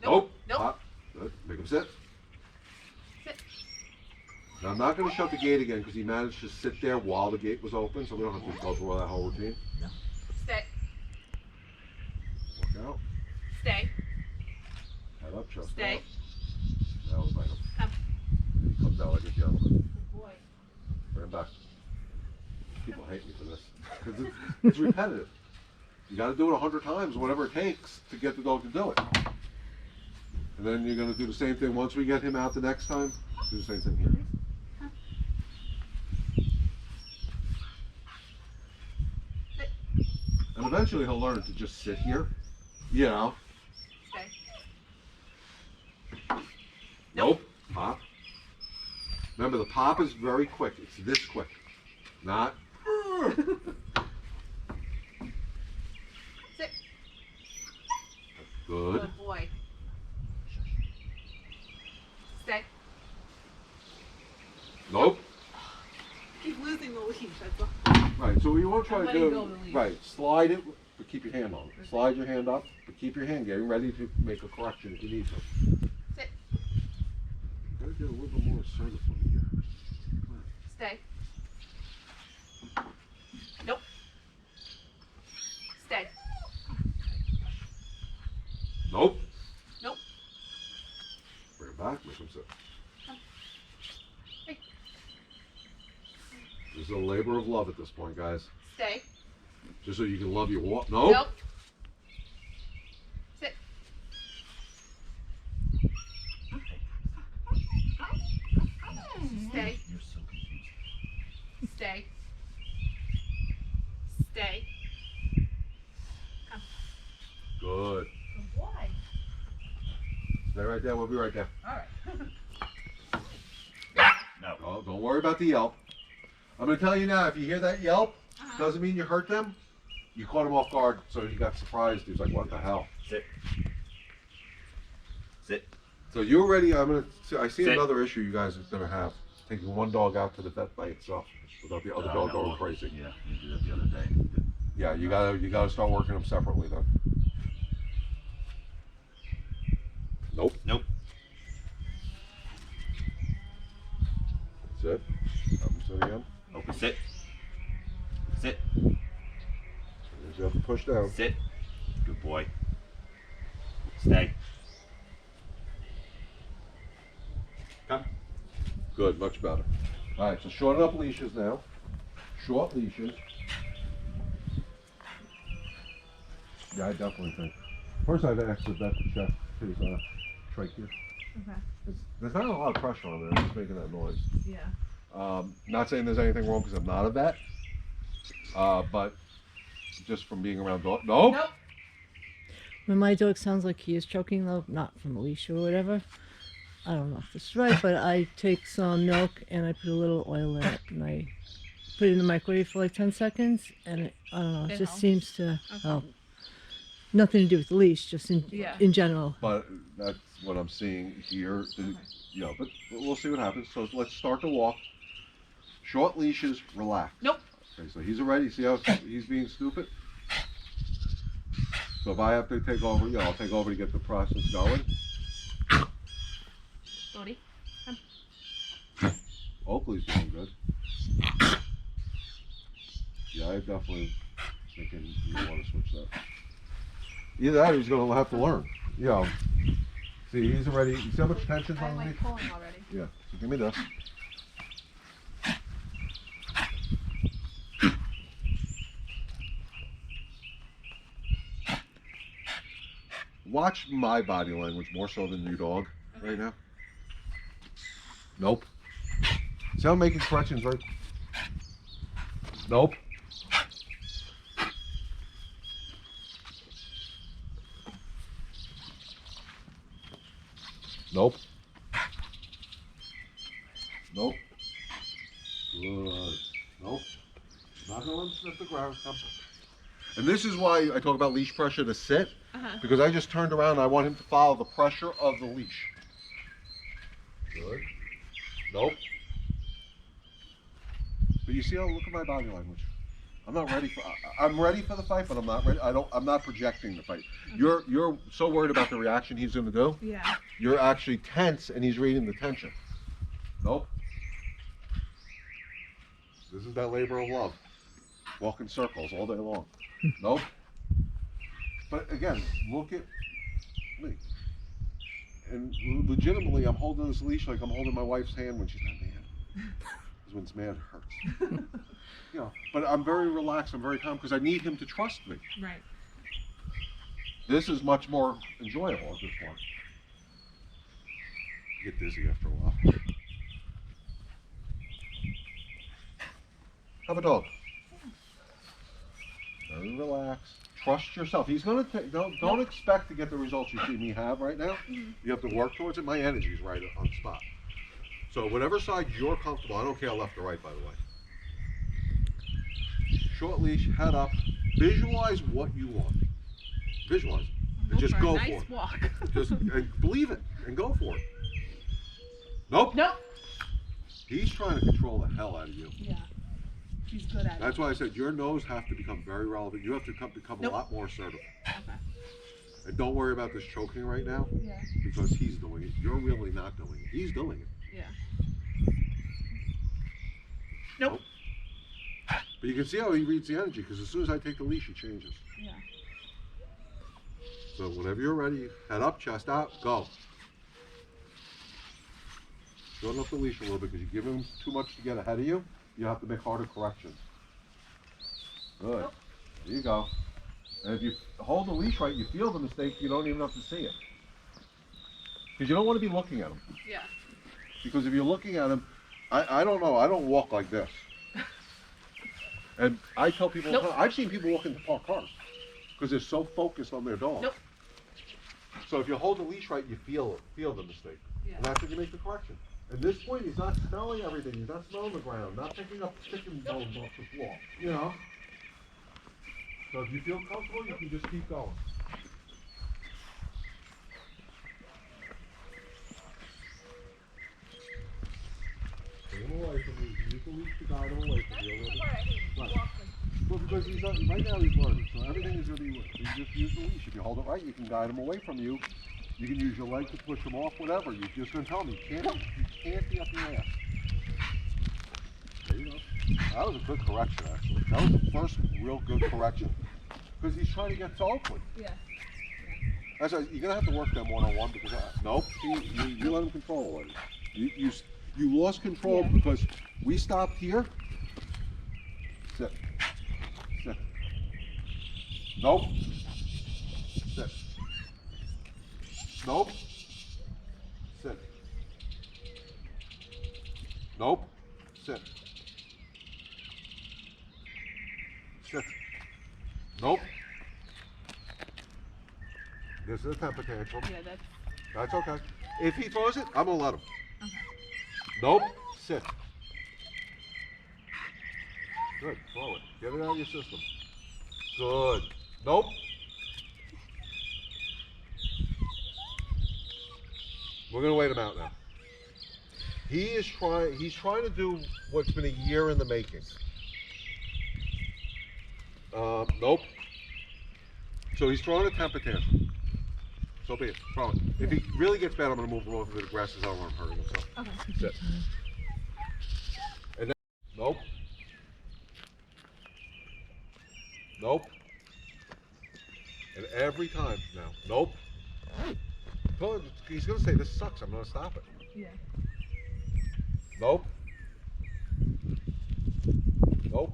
Nope. Nope. Pop. Good. Make him sit. Sit. Now, I'm not going to shut the gate again because he managed to sit there while the gate was open, so we don't have to go through all that whole routine. Stay. Walk out. Stay. Head up, chest Stay. out. Now invite him. Come. He comes out like a gentleman. Good boy. Bring him back. People hate me for this because it's repetitive. You got to do it 100 times, whatever it takes to get the dog to do it. And then you're going to do the same thing once we get him out the next time. Do the same thing here. Sit. And eventually he'll learn to just sit here. You know. Stay. Nope. Pop. Remember, the pop is very quick. It's this quick. Not. Sit. Good. Good boy. Stay. Nope. Keep losing the leash. That's all. Right, so what you want to try I'm to letting do, go of the leash. right, slide it, but keep your hand on it. Slide your hand up, but keep your hand getting ready to make a correction if you need to. Sit. You gotta get a little bit more assertive from here. Stay. Nope. Stay. Nope. Nope. Bring it back, make him sit. Hey. This is a labor of love at this point, guys. Stay. Just so you can love your walk. Nope. Nope. Sit. Stay. You're so confused. Stay. Stay. Come. Good. Good boy. Stay right there, we'll be right there. All right. No. Oh, don't worry about the yelp. I'm gonna tell you now, if you hear that yelp, doesn't mean you hurt them. You caught him off guard, so he got surprised. He was like, what the hell? Sit. Sit. So you're ready. I see Sit. another issue you guys are gonna have. Taking one dog out to the vet by itself without the other dog No. going crazy. Yeah, you did that the other day. Yeah, you gotta start working them separately then. Nope. Nope. That's it. Have him sit again. Open. Sit. Sit. You have to push down. Sit. Good boy. Stay. Come. Good, much better. All right, so shorten up leashes now. Short leashes. Yeah, I definitely think. First, I'd ask the vet to check his trachea. Okay. There's not a lot of pressure on there. It's just making that noise. Yeah. Not saying there's anything wrong because I'm not a vet, but just from being around dogs. Nope. Nope. When my dog sounds like he is choking, though, not from a leash or whatever, I don't know if this is right, but I take some milk and I put a little oil in it and I put it in the microwave for like 10 seconds and it, I don't know, it It just helps? seems to Okay. help. Nothing to do with the leash, just Yeah. in general. But that's what I'm seeing here. But we'll see what happens. So let's start to walk. Short leashes, relax. Nope. Okay, so he's already, see how he's being stupid? So if I have to take over, yeah, I'll take over to get the process going. Bodie. Oakley's doing good. Yeah, I definitely thinking you want to switch that. Either that or he's going to have to learn. You know, see, he's already, you see how much tension's I'm on like me? pulling already. Yeah, so give me this. Watch my body language more so than your dog right now. Nope. See how I'm making corrections, right? Nope. Nope. Nope. Good. Nope. Not going to sniff the ground. Come. And this is why I talk about leash pressure to sit, because I just turned around and I want him to follow the pressure of the leash. Good. Nope. But you see how, look at my body language. I'm not ready for, I'm ready for the fight, but I'm not ready. I'm not projecting the fight. You're so worried about the reaction he's going to do. Yeah. You're actually tense and he's reading the tension. Nope. This is that labor of love. Walk in circles all day long. Nope. But again, look at me. And legitimately, I'm holding this leash like I'm holding my wife's hand when she's not mad. Because when it's mad, it hurts. You know, but I'm very relaxed, I'm very calm, because I need him to trust me. Right. This is much more enjoyable at this point. You get dizzy after a while. Have a dog. Very relaxed. Trust yourself. He's gonna take. Don't expect to get the results you see me have right now. You have to work towards it. My energy's right on spot. So whatever side you're comfortable. I don't care left or right, by the way. Short leash, head up. Visualize what you want. Visualize it, and just go for it. Nice walk. Just believe it and go for it. Nope. Nope. He's trying to control the hell out of you. Yeah. He's good at it. That's why I said your nose have to become very relevant. You have to become a lot more assertive. Okay. And don't worry about this choking right now. Yeah. Because he's doing it. You're really not doing it. He's doing it. Yeah. Nope. But you can see how he reads the energy, because as soon as I take the leash, he changes. Yeah. So whenever you're ready, head up, chest out, go. Shorten up the leash a little bit, because you give him too much to get ahead of you. You have to make harder corrections. Good. Nope. There you go. And if you hold the leash right, you feel the mistake, you don't even have to see it. Because you don't want to be looking at him. Yeah. Because if you're looking at him, I don't know, I don't walk like this. And I tell people, Nope. I've seen people walk into parked cars because they're so focused on their dog. Nope. So if you hold the leash right, you feel the mistake. Yeah. And that's when you make the correction. At this point, he's not smelling everything. He's not smelling the ground. Not picking up chicken bones off the floor. You know? So if you feel comfortable, you can just keep going. Take him away from you. Use the leash to guide him away from you. Right. Well, because he's not, right now he's learning, so everything is going to be, you just use the leash. If you hold it right, you can guide him away from you. You can use your leg to push him off, whatever. You're just going to tell him, you can't be up your ass. There you go. That was a good correction, actually. That was the first real good correction. Because he's trying to get to Oakley. Yeah. That's why you're going to have to work them one-on-one because, nope, you let him control already. You lost control because we stopped here. Sit. Sit. Nope. Sit. Nope. Sit. Nope. Sit. Sit. Nope. This is a temper tantrum. Yeah, That's okay. If he throws it, I'm gonna let him. okay. Nope. Sit. Good. Throw it. Get it out of your system. Good. Nope. We're gonna wait him out now. He's trying to do what's been a year in the making. Nope. So he's throwing a temper tantrum. So be it. Throw it. If he really gets bad, I'm going to move him over to the grass. I don't want him hurting himself. Okay. Sit. And then, nope. Nope. And every time now, nope. He's going to say, this sucks. I'm going to stop it. Yeah. Nope. Nope.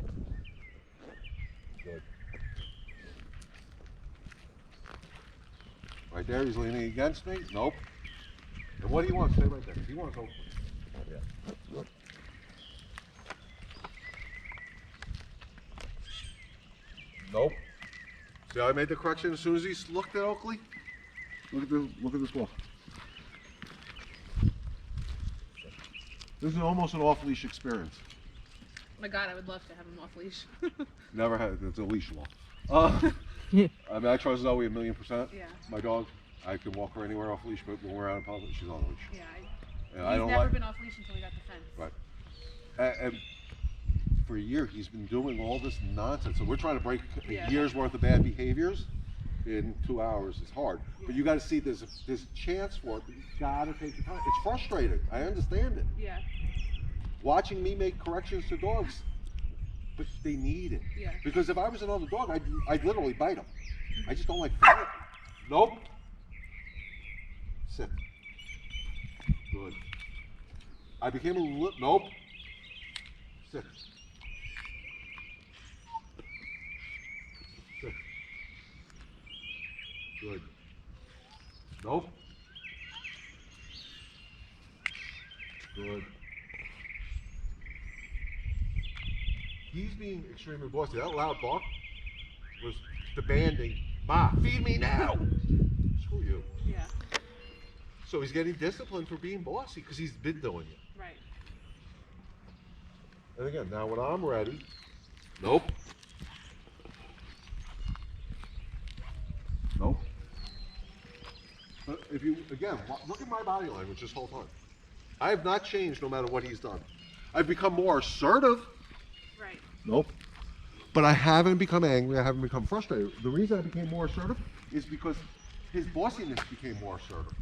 Good. Right there, he's leaning against me. Nope. And what do you want? Stay right there. He wants to open. Yeah. Nope. See how I made the correction as soon as he looked at Oakley? Look at this ball. This is almost an off-leash experience. Oh my God, I would love to have him off leash. Never had. It's a leash law. I mean, I trust Zoe 1,000,000%. Yeah. My dog, I can walk her anywhere off leash, but when we're out in public, she's on leash. Yeah. And He's I don't never like. been off leash until we got the fence. Right. And for a year, he's been doing all this nonsense. So we're trying to break a year's worth of bad behaviors in 2 hours. It's hard, but you got to see there's a chance for it. But you got to take the time. It's frustrating. I understand it. Yeah. Watching me make corrections to dogs, but they need it. Yeah. Because if I was another dog, I'd literally bite them. I just don't like fighting. Nope. Sit. Good. I became a little. Nope. Sit. Sit. Good. Nope. Good. He's being extremely bossy. That loud bark was demanding, Ma, feed me now! Screw you. Yeah. So he's getting disciplined for being bossy because he's been doing it. Right. And again, now when I'm ready, nope. Nope. But if you, again, look at my body language this whole time. I have not changed no matter what he's done. I've become more assertive. Right. Nope. But I haven't become angry. I haven't become frustrated. The reason I became more assertive is because his bossiness became more assertive.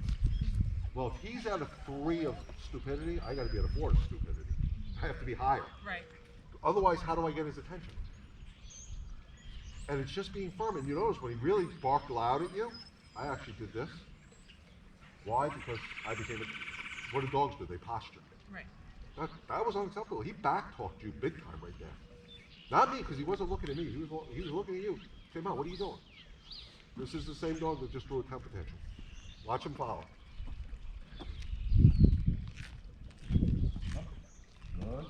Well, if he's at a 3 of stupidity, I got to be at a 4 of stupidity. I have to be higher. Right. Otherwise, how do I get his attention? And it's just being firm. And you notice when he really barked loud at you, I actually did this. Why? Because I became a, what do dogs do? They posture. Right. That was unacceptable. He back-talked you big time right there. Not me, because he wasn't looking at me. He was looking at you. Say, Mom, what are you doing? This is the same dog that just threw a temper tantrum. Watch him follow. Good.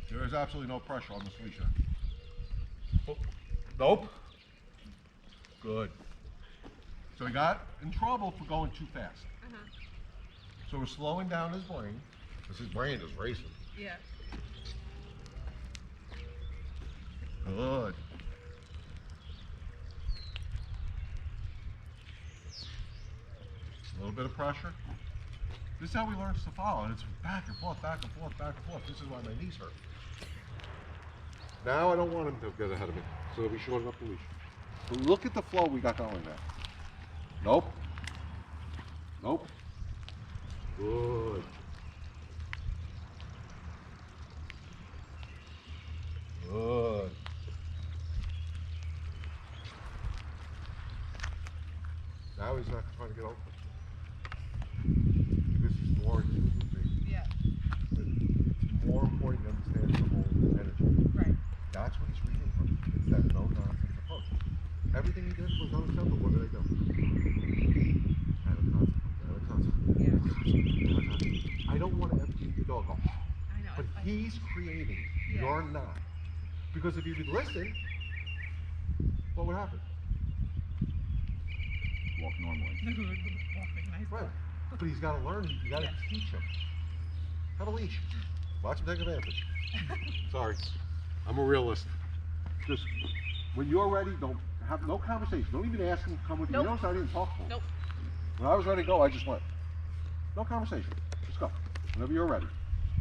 There is absolutely no pressure on this leash. Oh, nope. Good. So he got in trouble for going too fast. So we're slowing down his brain, because his brain is racing. Yeah. Good. A little bit of pressure. This is how we learn to follow, and it's back and forth, back and forth, back and forth. This is why my knees hurt. Now I don't want him to get ahead of me, so we shorten up the leash. So look at the flow we got going now. Nope. Nope. Good. Good. Now he's not trying to get over. This is more you with me. Yeah. It's more important to understand the whole energy. Right. That's what he's reading from. It's that no-nonsense approach. Everything he did was unacceptable. What did I do? Had a consequence. Had a consequence. Yeah. I don't want to empty your dog off. I know. But it's like, he's creating. Yeah. You're not. Because if you would listen, what would happen? Walk normally. walking nice. Right. But he's got to learn. You got to Yeah. teach him. Have a leash. Watch him take advantage. Sorry. I'm a realist. Just when you're ready, don't have no conversation. Don't even ask him to come with you. Nope. You notice I didn't talk to him. Nope. When I was ready to go, I just went. No conversation. Just go. Whenever you're ready.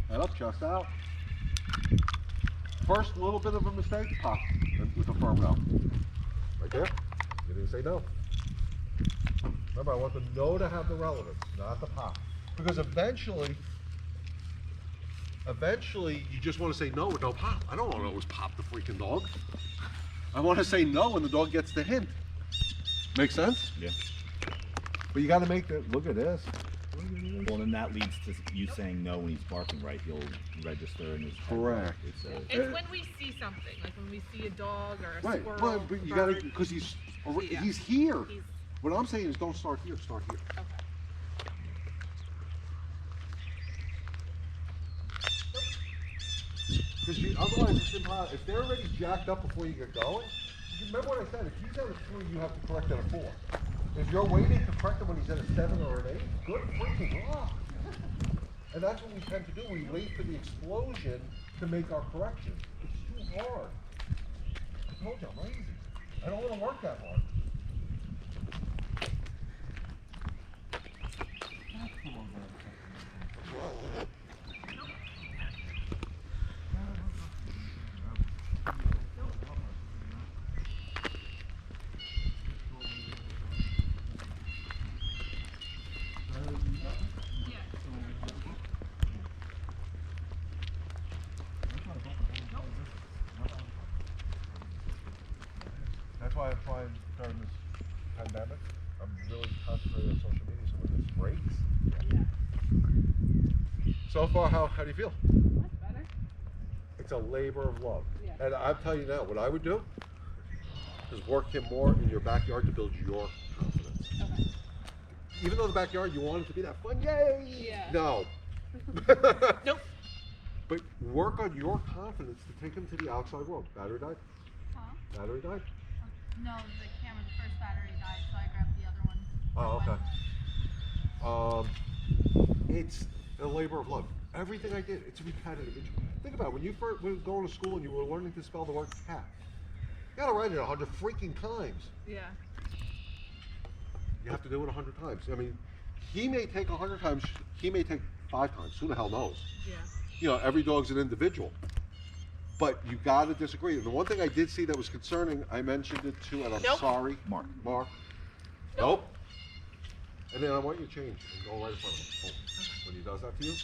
Head up, chest out. First little bit of a mistake, pop with a firm no. Right there. You didn't say no. Remember, I want the no to have the relevance, not the pop. Because eventually you just want to say no with no pop. I don't want to always pop the freaking dog. I want to say no when the dog gets the hint. Make sense? Yeah. But you got to make the, look at this. Well, then that leads to you saying no when he's barking, right? He'll register in his head. Correct. It's when we see something, like when we see a dog or a Right, squirrel. well, but you got to, bird. because he's Yeah. here. He's- What I'm saying is don't start here, start here. Okay. Because otherwise it's impossible. If they're already jacked up before you get going, you remember what I said, if he's at a 3, you have to correct at a 4. If you're waiting to correct him when he's at a 7 or an 8, good freaking luck. And that's what we tend to do. We wait for the explosion to make our correction. It's too hard. I told you, I'm lazy. I don't want to work that hard. That's why I'm trying during this pandemic. I'm really concentrating on social media so when this breaks. So far, how do you feel? That's better. It's a labor of love. Yeah. And I'll tell you now, what I would do is work him more in your backyard to build your confidence. Okay. Even though the backyard, you want it to be that fun, yay! Yeah. No. Nope. But work on your confidence to take him to the outside world. Battery died? Huh? Battery died? No, the camera, the first battery died, so I grabbed the other one. Oh, okay. It's a labor of love. Everything I did, it's repetitive. Think about it. When you first were going to school and you were learning to spell the word cat, you gotta write it 100 freaking times. Yeah. You have to do it 100 times. I mean, he may take 100 times, he may take 5 times. Who the hell knows? Yeah. You know, every dog's an individual. But you gotta disagree. And the one thing I did see that was concerning, I mentioned it too, and I'm Nope. sorry. Mark. Nope. And then I want you to change and go right in front of him. Boom. When he does that to you,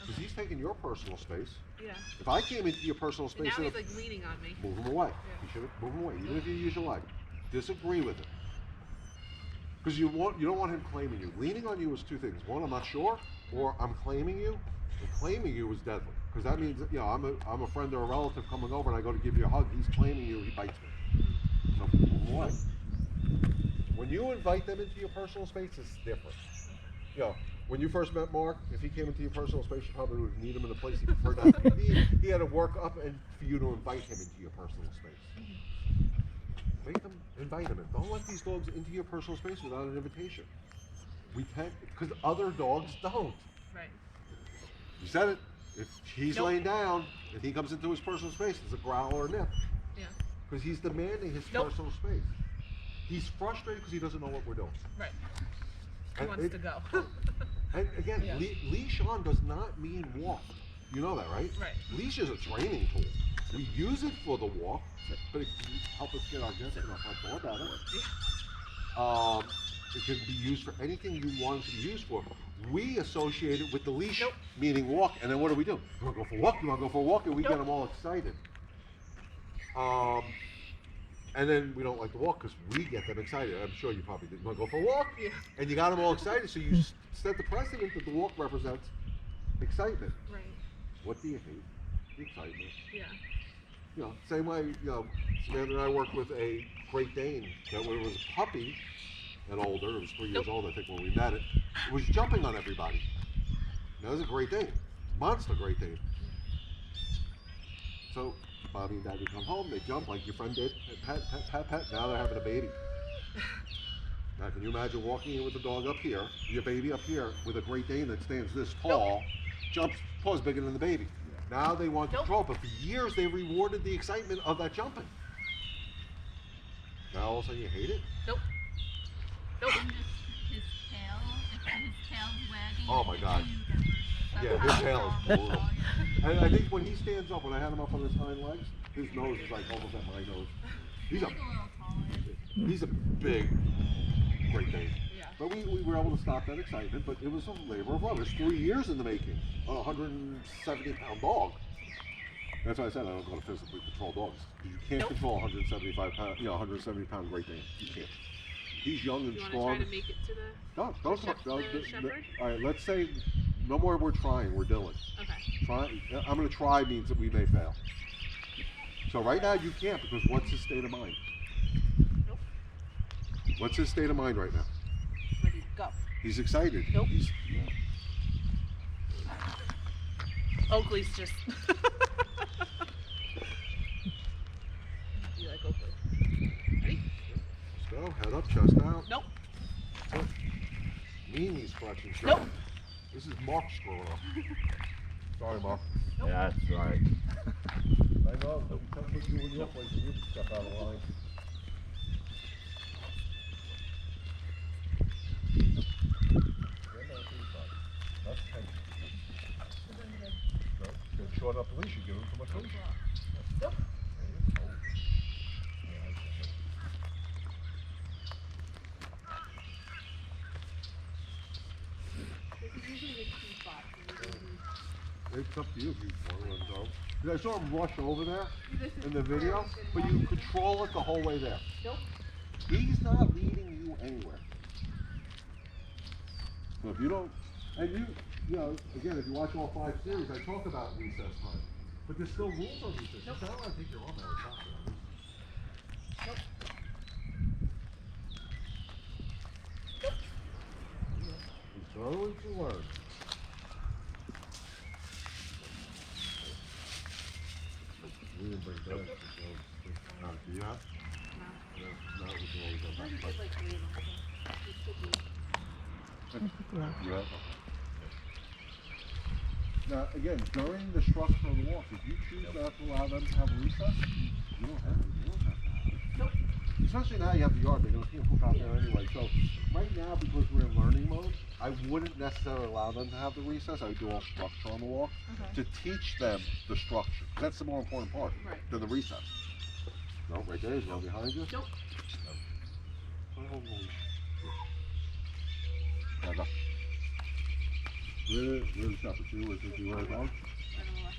because he's taking your personal space. Yeah. If I came into your personal And space, now and he's like leaning on me. move him away. Yeah. You should move him away, even if you use your leg. Disagree with it. Because you don't want him claiming you. Leaning on you is 2 things. One, I'm not sure, or I'm claiming you. And claiming you is deadly. Because that means, you know, I'm a friend or a relative coming over and I go to give you a hug, he's claiming you, he bites me. So move him away. When you invite them into your personal space, it's different. You know, when you first met Mark, if he came into your personal space, you probably would meet him in a place he preferred not to be. He had to work up and for you to invite him into your personal space. Make them invite him in. Don't let these dogs into your personal space without an invitation. We can't, because other dogs don't. Right. You said it. If he's Nope. laying down and he comes into his personal space, it's a growl or a nip. Yeah. Because he's demanding his Nope. personal space. He's frustrated because he doesn't know what we're doing. Right. He And wants it- to go. And again, Yeah. leash on does not mean walk. You know that, right? Right. Leash is a training tool. We use it for the walk, but it can help us get our guests in our front door better. It can be used for anything you want it to be used for. We associate it with the leash, Nope. meaning walk, and then what do? You want to go for a walk? You want to go for a walk? And we get Nope. them all excited. And then we don't like to walk because we get them excited. I'm sure you probably did. You want to go for a walk? Yeah. And you got them all excited, so you set the precedent that the walk represents excitement. Right. What do you hate? The excitement. Yeah. You know, same way, you know, Samantha and I worked with a Great Dane that when it was a puppy and older, it was 3 years Nope. old I think when we met it, it was jumping on everybody. That was a Great Dane. Monster Great Dane. So Bobby and Daddy come home, they jump like your friend did, pet, pet, pet, pet, now they're having a baby. Now can you imagine walking in with the dog up here, your baby up here, with a Great Dane that stands this tall, jumps, paws bigger than the baby. Now they want Nope. control, but for years they rewarded the excitement of that jumping. Now all of a sudden you hate it? Nope. Nope. And just his tail, if his tail's wagging. Oh my God. Yeah, his tail is brutal. And I think when he stands up, when I had him up on his hind legs, his nose is like almost at my nose. He's a big Great Dane. Yeah. But we were able to stop that excitement, but it was a labor of love. It was 3 years in the making on a 170-pound dog. That's why I said I don't go to physically control dogs. Because you can't control 170-pound Great Dane. You can't. He's young and You want to strong. try to make it to the? Don't the shepherd? all right, let's say no more we're trying, we're doing. Okay. I'm going to try means that we may fail. So right now you can't because what's his state of mind? Nope. What's his state of mind right now? Ready to go. He's excited. Nope. He's, Oakley's just. You like Oakley? Ready? let's go. Head up, chest out. Nope. Mimi's clutching. Nope. This is Mark screwing up. Sorry, Mark. Nope. Yeah, that's right. I know. You can't put you in your place and you step out of line. That's 10. No, get short up the leash, you give him too much leash. Nope. This is usually the key spot. It's up to you if you want to let him go. 'Cause I saw him rush over there This is in the video, but you control it the whole way there. Nope. He's not leading you anywhere. So if you don't, and you know, again, if you watch all 5 series, I talk about recess time. But there's still rules on recess. Nope. I don't want to take your arm out of the Nope. He's totally to learn. We didn't bring dogs. Do you have? No, we can always go back. Like 3 of them. These should be. You have? Now, again, during the structure of the walk, if you choose not to allow them to have a recess, you don't have to. Nope. Especially now you have the yard, they're going to poop out there anyway. So right now, because we're in learning mode, I wouldn't necessarily allow them to have the recess. I would do all structure on the walk to teach them the structure. That's the more important part than the recess. No, right there, is one behind you. Nope. Now go. Where's the shepherd? You with you where it's on? I don't know what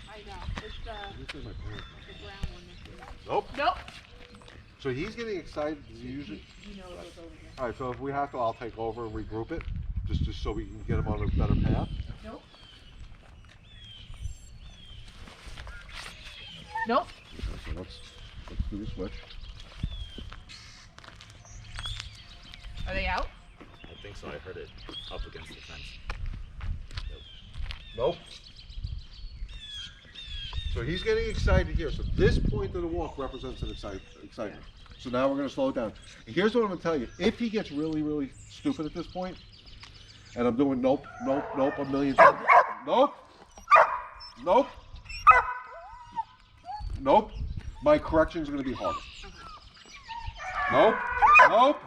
I know. It's the brown one. Nope. Nope. So he's getting excited. Does he usually? You know it goes over here. All right. So if we have to, I'll take over and regroup it, just so we can get him on a better path. Nope. Nope. Okay, so let's do the switch. Are they out? I think so. I heard it up against the fence. Nope. So he's getting excited here. So this point of the walk represents an excitement. So now we're going to slow it down. And here's what I'm going to tell you. If he gets really, really stupid at this point, and I'm doing nope, nope, nope a million times. Nope. Nope. Nope. My corrections are going to be harder. Nope. Nope.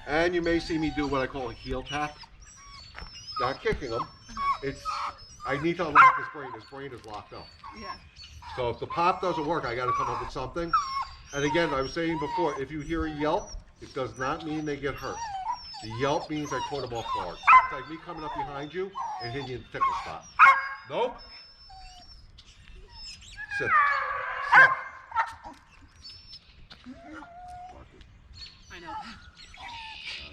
And you may see me do what I call a heel tap. Not kicking him. It's, I need to unlock his brain. His brain is locked up. Yeah. So if the pop doesn't work, I got to come up with something. And again, I was saying before, if you hear a yelp, it does not mean they get hurt. The yelp means I caught them off guard. It's like me coming up behind you and hitting you in the tickle spot. Nope. Sit. Sit. I know.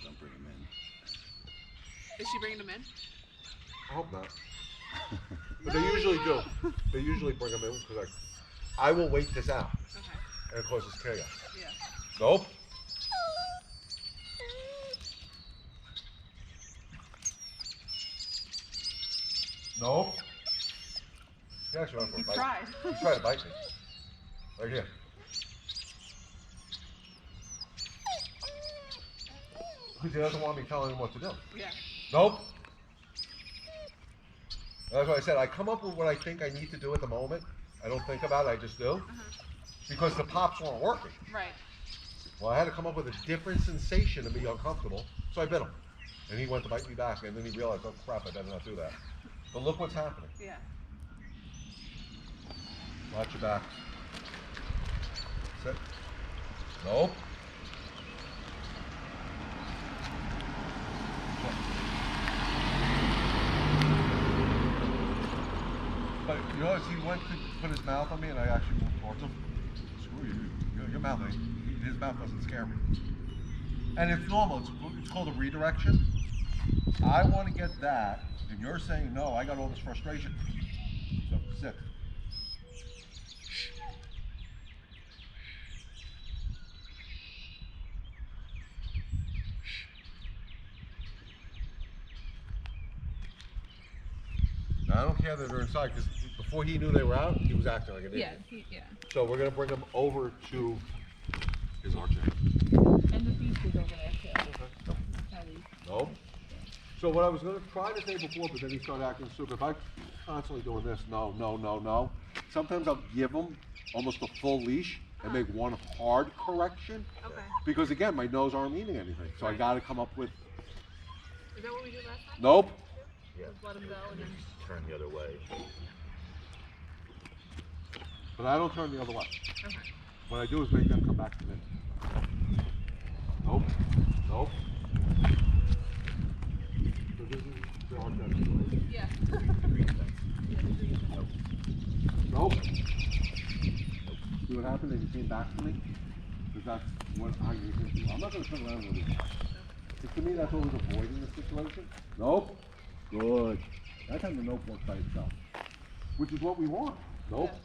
Don't bring him in. Is she bringing them in? I hope not. But they usually do. They usually bring them in because I will wait this out. Okay. And it causes chaos. Yeah. Nope. Nope. He actually went for a bite. Tried. He tried to bite me. Right here. Because he doesn't want me telling him what to do. Yeah. Nope. That's why I said I come up with what I think I need to do at the moment, I don't think about it, I just do. Because the pops weren't working. Right. Well, I had to come up with a different sensation to be uncomfortable, so I bit him. And he went to bite me back, and then he realized, oh crap, I better not do that. But look what's happening. Yeah. Watch your back. Sit. Nope. But you notice he went to put his mouth on me, and I actually moved towards him. Screw you. Your mouth, his mouth doesn't scare me. And it's normal. It's called a redirection. I want to get that, and you're saying no. I got all this frustration. So sit. Now, I don't care that they're inside, because before he knew they were out, he was acting like an idiot. Yeah. So we're going to bring him over to his archer. And the beach is over there too. No. So what I was going to try to say before, but then he started acting stupid. If I'm constantly doing this, no. Sometimes I'll give him almost a full leash and make one hard correction. Okay. Because again, my nose aren't meaning anything. So I got to come up with. Is that what we did last time? Nope. Yeah. Just let him go and then. Turn the other way. But I don't turn the other way. Okay. What I do is make them come back to me. Nope. So this is the arch situation. Yeah. Nope. See what happened? Then you came back to me? Because that's what I usually do. I'm not going to turn around with it. Because to me, that's always avoiding the situation. Nope. Good. That time the nope works by itself. Which is what we want. Nope. Yeah.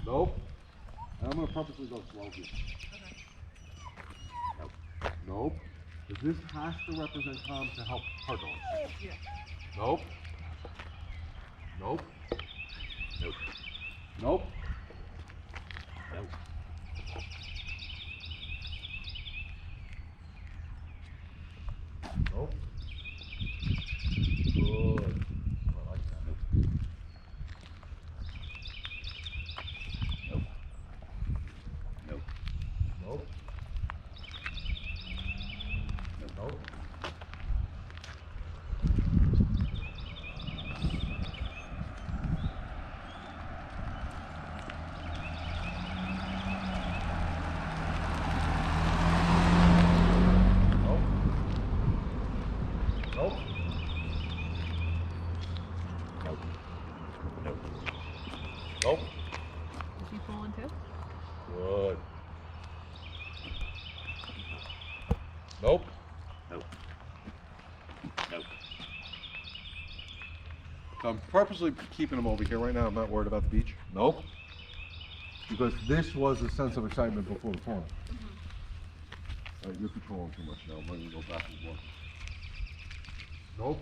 Nope. And I'm going to purposely go slow here. Okay. Nope. Nope. Because this has to represent calm to help her dog. Yeah. Nope. Nope. Nope. Nope. Nope. Nope. Good. I like that. Nope. Nope. Nope. Nope. Nope. Nope. Nope. Nope. Is she pulling too? Good. Nope. Nope. Nope. So I'm purposely keeping him over here right now. I'm not worried about the beach. Nope. Because this was a sense of excitement before the tournament. You're controlling too much now. I'm going to go back and forth. Nope.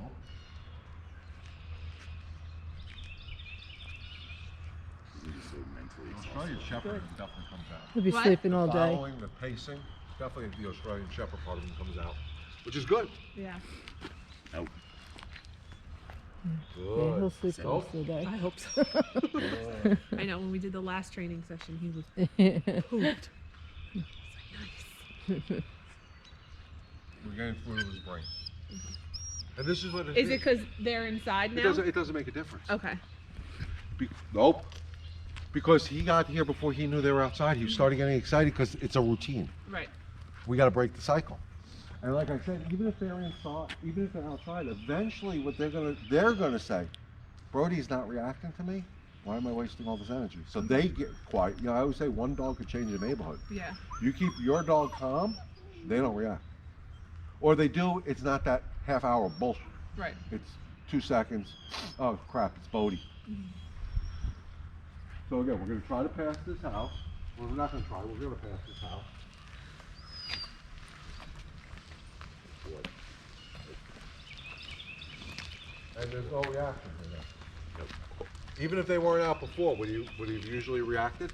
Nope. You're just so mentally Australian exhausted. Shepherd definitely comes out. He'll be What? sleeping all day. Following the pacing, definitely the Australian Shepherd part of him comes out, which is good. Yeah. Nope. Yeah, he'll Good. sleep the Nope. rest of the day. I hope so. Good. I know when we did the last training session, he was pooped. Nice. We're getting fluid in his brain. And this is what Is it because they're inside now? it doesn't make a difference. Okay. Nope. Because he got here before he knew they were outside. He started getting excited because it's a routine. Right. We got to break the cycle. And like I said, even if they're inside, even if they're outside, eventually what they're gonna say, Brody's not reacting to me. Why am I wasting all this energy? So they get quiet. You know, I always say one dog could change a neighborhood. Yeah. You keep your dog calm, they don't react. Or they do, it's not that half hour bullshit. Right. It's 2 seconds. Oh crap, it's Bodie. So again, we're gonna try to pass this house. Well, we're not gonna try, we're gonna pass this house. And there's no reaction to that. Nope. Even if they weren't out before, would you have usually reacted?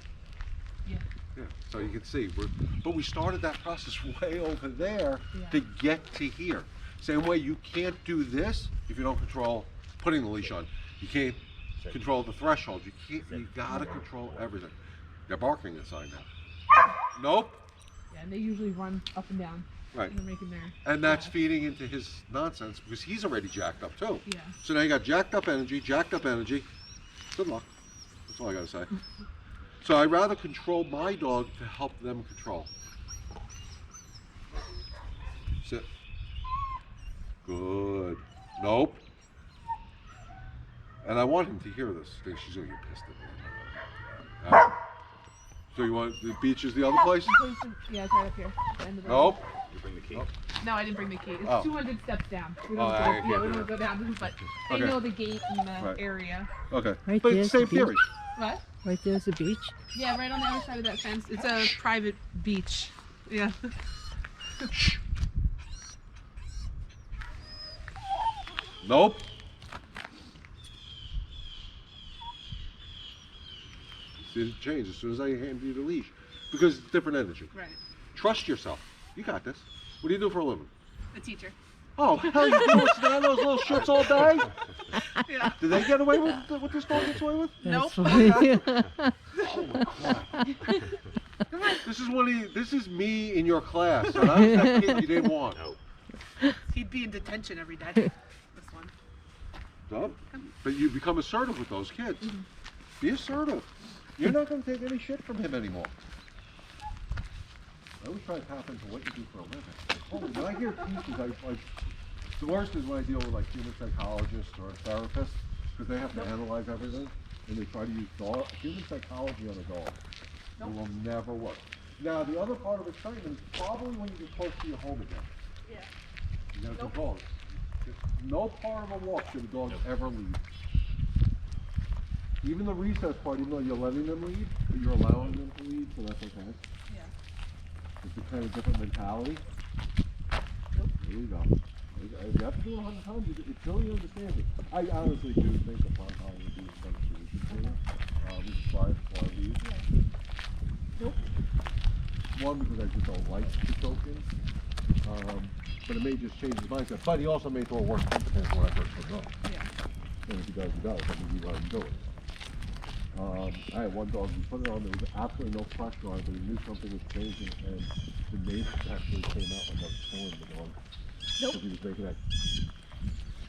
Yeah. Yeah, so you can see, but we started that process way over there to get to here. Same way you can't do this if you don't control putting the leash on. You can't control the threshold. You gotta control everything. They're barking inside now. Nope. Yeah, and they usually run up and down. Right. And they're making their. And that's feeding into his nonsense because he's already jacked up too. Yeah. So now you got jacked up energy. Good luck. That's all I gotta say. So I'd rather control my dog to help them control. Sit. Good. Nope. And I want him to hear this. She's gonna get pissed at me. So you want the beach is the other place? Yeah, it's right up here. At the end of the Nope. You bring the key? Nope. No, I didn't bring the key. It's Oh. 200 steps down. We Oh, don't, I go, can't we do don't that. go down, but they Okay. know the gate in the Right. area. Okay. Right But there's same the beach. theory. What? Right there's the beach. Yeah, right on the other side of that fence. It's a private beach. Yeah. Nope. See it change as soon as I hand you the leash. Because it's different energy. Right. Trust yourself. You got this. What do you do for a living? The teacher. Oh, hell, you do what's down those little shits all day? Yeah. Did they get away with what this dog gets away with? That's Nope. funny. Oh my God. This is me in your class, and I was that kid you didn't want. He'd be in detention every day. This one. So, but you become assertive with those kids. Be assertive. You're not going to take any shit from him anymore. I always try to tap into what you do for a living. When I hear teachers, the worst is when I deal with like human psychologists or therapists, because they have to analyze everything, and they try to use human psychology on a dog. It will never work. Now, the other part of excitement is probably when you get close to your home again. Yeah. You got to control it. No part of a walk should a dog ever leave. Even the recess part, even though you're letting them lead, but you're allowing them to lead, so that's okay. Yeah. It's a kind of different mentality. Nope. There you go. You have to do it 100 times until you understand it. I honestly do think a pond collar would be a better solution for you. We should try it for these. Nope. One, because I just don't like the choking. But it may just change his mindset. But he also may throw a worse competence when I first put it on. Yeah. And if he does, he does. I mean, we let him do it. I had one dog, we put it on, there was absolutely no pressure on it, but he knew something was changing, and the neighbors actually came out like I was killing the dog. Nope. Because he was making that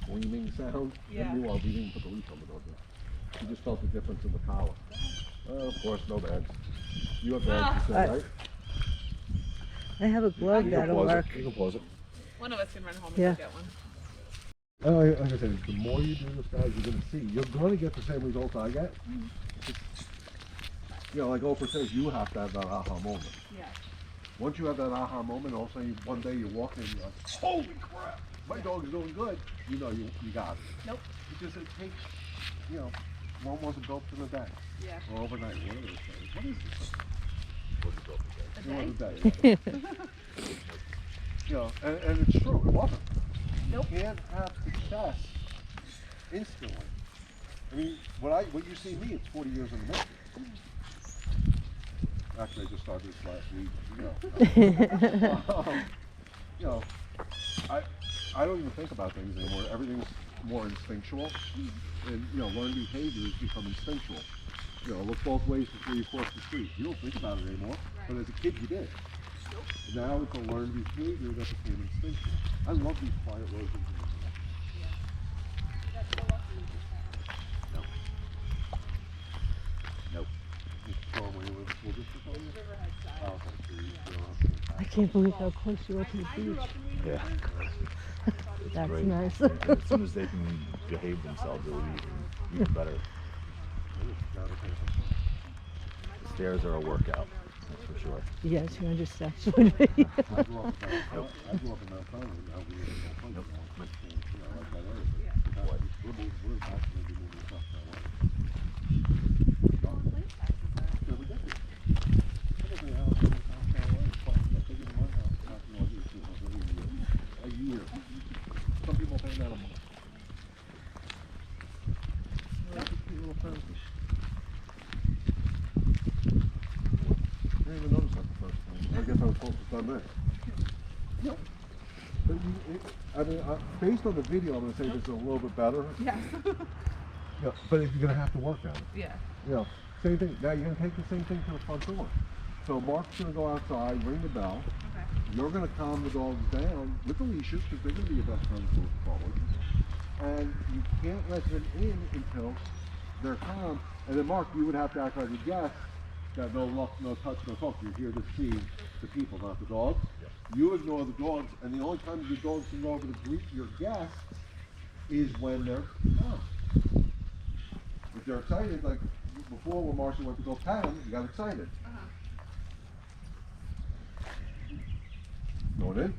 screaming sound. Yeah. And meanwhile, we didn't put the leash on the dog yet. He just felt the difference in the collar. Of course, no bags. You have bags, you said, right? I have a glove You can that'll pause work. it. You can pause it. One of us can run home and Yeah. go get one. Like I said, the more you do this, guys, you're going to see. You're going to get the same results I get. You know, like Oprah says, you have to have that aha moment. Yeah. Once you have that aha moment, all of a sudden one day you're walking and you're like, holy crap, my dog is doing good. You know you got it. Nope. Because it takes, you know, one wasn't built in a day Yeah. or overnight. What is this? What is this? A It was day? a day. Yeah. You know, and it's true, it wasn't. Nope. You can't have success instantly. I mean, what you see me, it's 40 years in the making. Actually, I just started this last week. You know, I don't even think about things anymore. Everything's more instinctual, and you know, learned behaviors become instinctual. You know, look both ways before you cross the street. You don't think about it anymore, but as a kid, you did. Now it's a learned behavior that became instinctual. I love these quiet roads. Nope. Nope. You throw away with the school district on you? Oh, okay. So you don't have to- I can't believe how close you are to the beach. Yeah. It's That's great. nice. And as soon as they can behave themselves, it'll be even better. The stairs are a workout, that's for sure. Yes, you understand. Would be. I grew up in Mount Sinai. Now we live in Mount Sinai. You know, like that area. But we're actually gonna be moving stuff that way. Yeah, we definitely. I think we have a house that way. It's probably bigger than my house. It's not, you know, a year. Some people pay that a month. That's a cute little focus. There you focused on this. Yep. But based on the video, I'm going to say this is a little bit better. Yes. Yeah, but you're going to have to work at it. Yeah. You know, same thing. Now you're going to take the same thing to the front door. So Mark's going to go outside, ring the bell. Okay. You're going to calm the dogs down with the leashes because they're going to be your best friends moving forward. And you can't let them in until they're calm. And then Mark, you would have to act like a guest that no look, no touch, no talk. You're here to see the people, not the dogs. Yeah. You ignore the dogs, and the only time your dogs can go over to greet your guests is when they're calm. If they're excited, like before when Marcia went to go pat him, you got excited. Going in?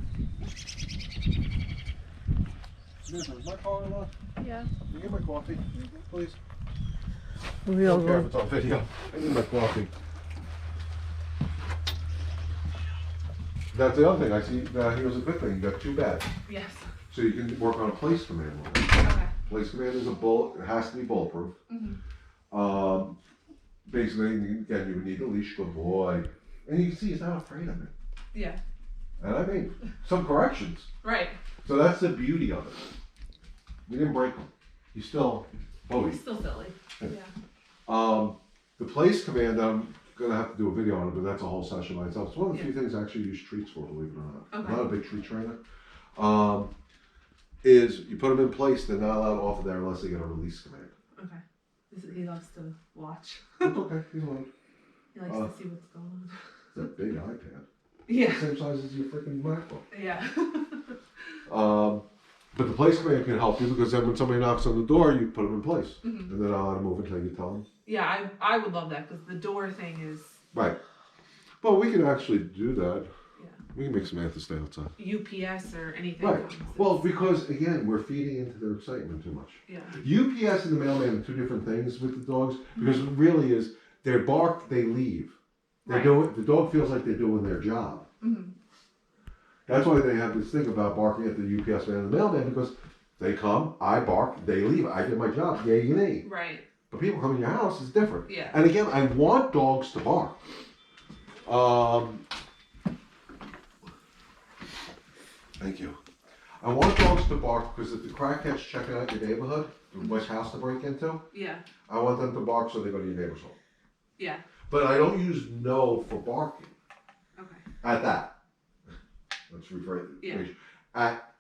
Is my car unlocked? Yeah. Can you get my coffee, please? We I all don't care if go. it's on video. I need my coffee. That's the other thing. I see here's a good thing. You got 2 beds. Yes. So you can work on a place command with it. Okay. Place command is it has to be bulletproof. Mm-hmm. Basically, again, you would need a leash, good boy. And you can see he's not afraid of it. Yeah. And I made some corrections. Right. So that's the beauty of it. We didn't break him. He's still Bodie. It's still silly. Yeah. The place command, I'm gonna have to do a video on it, but that's a whole session by itself. It's one of the few things I actually use treats for, believe it or not. Okay. I'm not a big treat trainer. Is you put them in place, they're not allowed off of there unless they get a release command. Okay. He loves to watch. It's okay, he's allowed. He likes to see what's going on. It's a big iPad. Yeah. Same size as your freaking MacBook. Yeah. But the place command can help you because then when somebody knocks on the door, you put them in place. Mm-hmm. And then I'll let them move until you tell them. Yeah, I would love that because the door thing is. Right. Well, we can actually do that. Yeah. We can make Samantha stay outside. UPS or anything. Right. Well, because again, we're feeding into their excitement too much. Yeah. UPS and the mailman are 2 different things with the dogs because it really is they bark, they leave. They do it. The dog feels like they're doing their job. Mm-hmm. That's why they have this thing about barking at the UPS man and the mailman because they come, I bark, they leave. I did my job. Yay, nay. Right. But people come in your house is different. Yeah. And again, I want dogs to bark. Thank you. I want dogs to bark because if the crackhead's checking out your neighborhood, which house to break into, Yeah. I want them to bark so they go to your neighbor's home. Yeah. But I don't use no for barking Okay. at that. Let's rephrase it. Yeah. At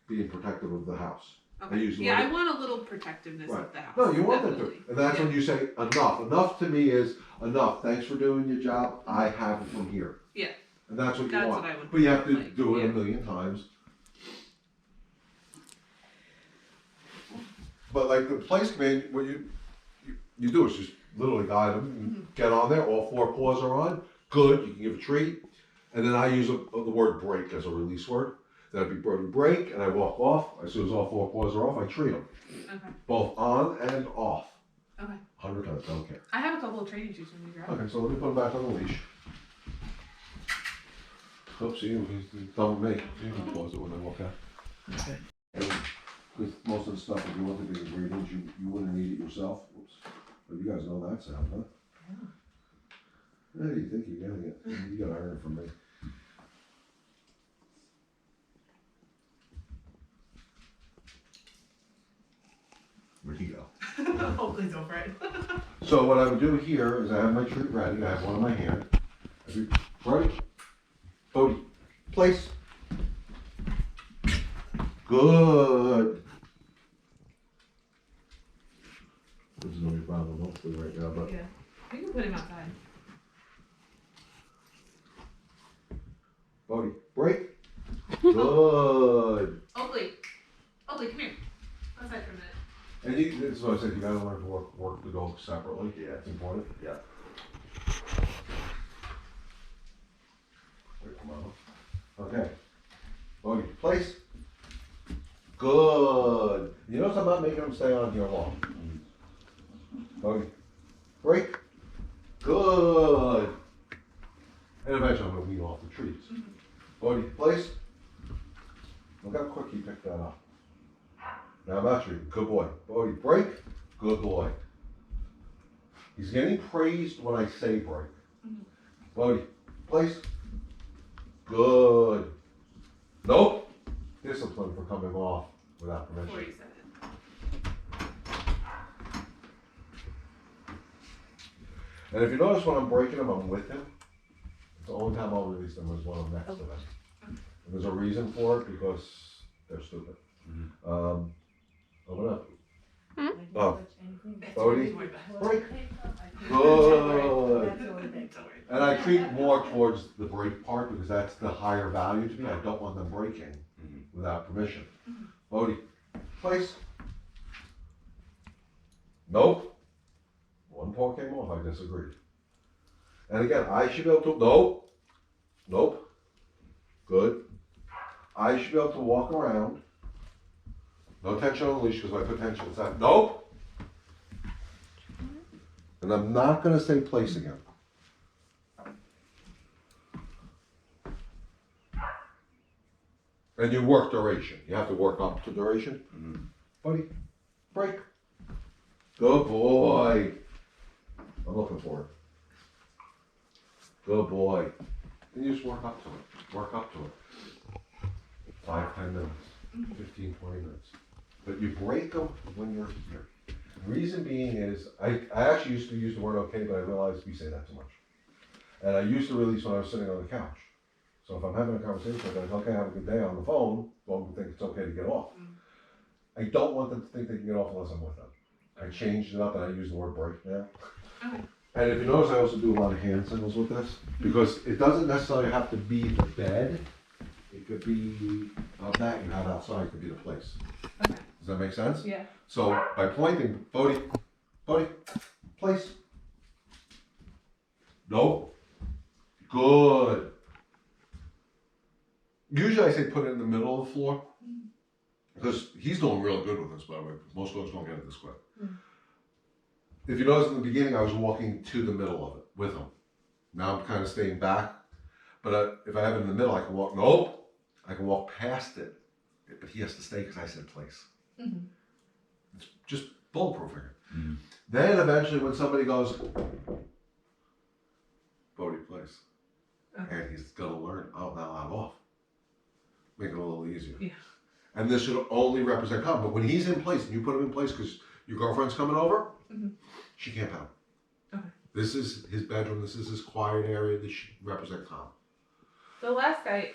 being protective of the house. Okay. I use the Yeah, word- I want a little protectiveness Right. of the house. No, you want them definitely. to. And that's Yeah. when you say enough. Enough to me is enough. Thanks for doing your job. I have it from here. Yeah. And that's what you That's want. what I would But you have to like, do it yeah. a million times. But like the place command, what you do is just literally guide them, and get on there, all 4 paws are on, good, you can give a treat. And then I use the word break as a release word. That'd be Bodie break, and I walk off. As soon as all 4 paws are off, I treat them. Okay. Both on and off. Okay. 100 times, I don't care. I have a couple of training shoes when we grab. Okay, so let me put him back on the leash. Oops, he's done with me. You can pause it when I walk out. Okay. With most of the stuff, if you wanted the ingredients, you wouldn't need it yourself. Oops. But you guys know that sound, huh? Yeah, you think you're getting it. You gotta earn it from me. Where'd he go? Oh, please don't fret. So what I would do here is I have my treat ready. I have one in my hand. I do, Bodie, Bodie, place. Good. There's no problem hopefully right now, but Yeah. We can put him outside. Bodie, break. Good. Oakley, come here. Outside for a minute. And this is what I said, you gotta learn to work the dog separately. Yeah. It's important. Yeah. Wait, come on. Okay. Bodie, place. Good. You notice I'm not making them stay on here long. Bodie, break. Good. And eventually I'm gonna wean off the trees. Bodie, place. Look how quick he picked that up. Now I'm out treating. Good boy. Bodie, break. Good boy. He's getting praised when I say break. Bodie, place. Good. Nope. Discipline for coming off without Before permission. you said it. And if you notice when I'm breaking them, I'm with him. The only time I'll release them is when I'm next to them. And there's a reason for it because they're stupid. Open up. Oh, Bodie, break. Good. And I treat more towards the break part because that's the higher value to me. I don't want them breaking without permission. Bodie, place. Nope. One paw came off, I disagreed. And again, I should be able to, nope. Nope. Good. I should be able to walk around. No tension on the leash because if I put tension inside, nope. And I'm not gonna say place again. And you work duration. You have to work up to duration. Buddy, break. Good boy. I'm looking for it. Good boy. And you just work up to it. Work up to it. 5, 10 minutes. 15, 20 minutes. But you break them when you're here. The reason being is, I actually used to use the word okay, but I realized we say that too much. And I used to release when I was sitting on the couch. So if I'm having a conversation with them, okay, have a good day on the phone, well, we think it's okay to get off. I don't want them to think they can get off unless I'm with them. I changed it up and I use the word break now. Okay. And if you notice, I also do a lot of hand signals with this because it doesn't necessarily have to be the bed. It could be a mat you have outside, it could be the place. Okay. Does that make sense? Yeah. So by pointing, Bodie, place. No. Good. Usually I say put it in the middle of the floor because he's doing real good with this, by the way. Most dogs don't get it this way. If you notice in the beginning, I was walking to the middle of it with him. Now I'm kind of staying back. But if I have it in the middle, I can walk, nope. I can walk past it. But he has to stay because I said place. It's just bulletproofing it. Then eventually when somebody goes, Bodie, place. And he's going to learn, oh, now I'm off. Make it a little easier. Yeah. And this should only represent calm. But when he's in place and you put him in place because your girlfriend's coming over, she can't pound. Okay. This is his bedroom. This is his quiet area. This should represent calm. The last guy,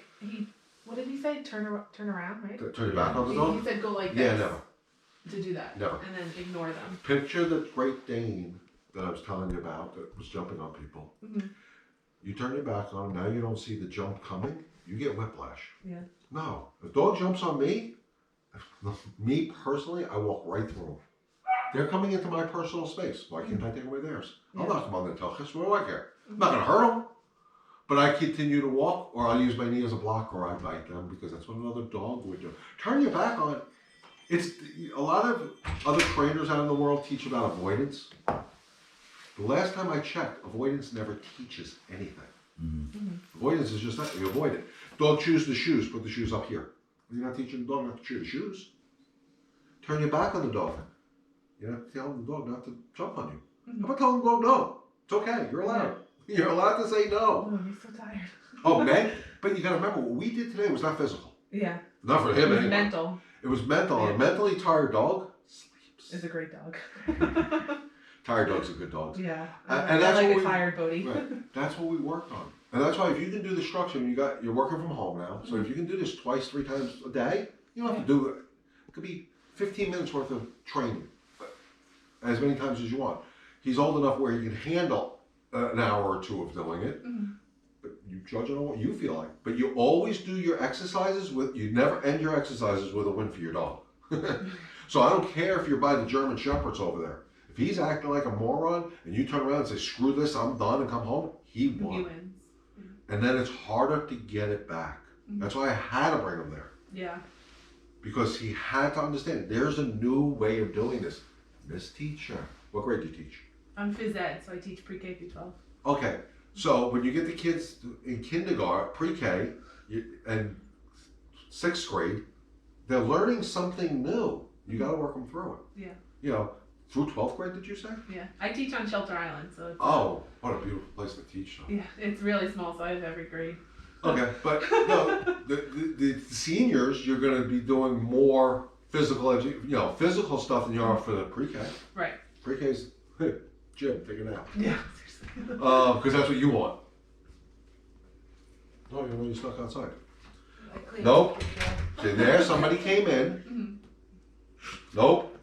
what did he say? Turn around, right? Turn your back on the He dog? said go like this. Yeah, never. To do that. Never. And then ignore them. Picture the Great Dane that I was telling you about that was jumping on people. You turn your back on him, now you don't see the jump coming, you get whiplash. Yeah. No, if dog jumps on me, me personally, I walk right through them. They're coming into my personal space. Why can't I take away theirs? I'll knock them on the tuchus. What do I care? I'm not going to hurt them. But I continue to walk, or I'll use my knee as a block, or I bite them because that's what another dog would do. Turn your back on. It's a lot of other trainers out in the world teach about avoidance. The last time I checked, avoidance never teaches anything. Avoidance is just that, you avoid it. Dog chews the shoes, put the shoes up here. You're not teaching the dog not to chew the shoes. Turn your back on the dog. You're not telling the dog not to jump on you. How about telling the dog no? It's okay, you're allowed. You're allowed to say no. Oh, I'm so tired. Oh, man, but you gotta remember, what we did today was not physical. Yeah. Not for him It was anyway. mental. It was mental. Yeah. A mentally tired dog sleeps. Is a great dog. Tired dogs are good dogs. Yeah. And that's I like what a we- tired Bodie. Right. That's what we worked on. And that's why if you can do the structure, and you're working from home now, so if you can do this 2, 3 times a day, you don't have to do it. It could be 15 minutes worth of training, as many times as you want. He's old enough where he can handle an hour or 2 of doing it. But you judge it on what you feel like. But you always do your exercises you never end your exercises with a win for your dog. So I don't care if you're by the German Shepherds over there. If he's acting like a moron and you turn around and say, screw this, I'm done, and come home, he won. He wins. And then it's harder to get it back. That's why I had to bring him there. Yeah. Because he had to understand, there's a new way of doing this. Miss Teacher, what grade do you teach? I'm phys ed, so I teach pre-K through 12. Okay, so when you get the kids in kindergarten, pre-K, and 6th grade, they're learning something new. You got to work them through it. Yeah. You know, through 12th grade, did you say? Yeah. I teach on Shelter Island, so it's, Oh, what a beautiful place to teach them. yeah, it's really small, so I have every grade. Okay, but no, the seniors, you're gonna be doing more physical physical stuff than you are for the pre-K. Right. Pre-K's, hey, Jim, take a nap. Yeah. Because that's what you want. No, you know you're stuck outside. Nope. See there, somebody came in. Nope.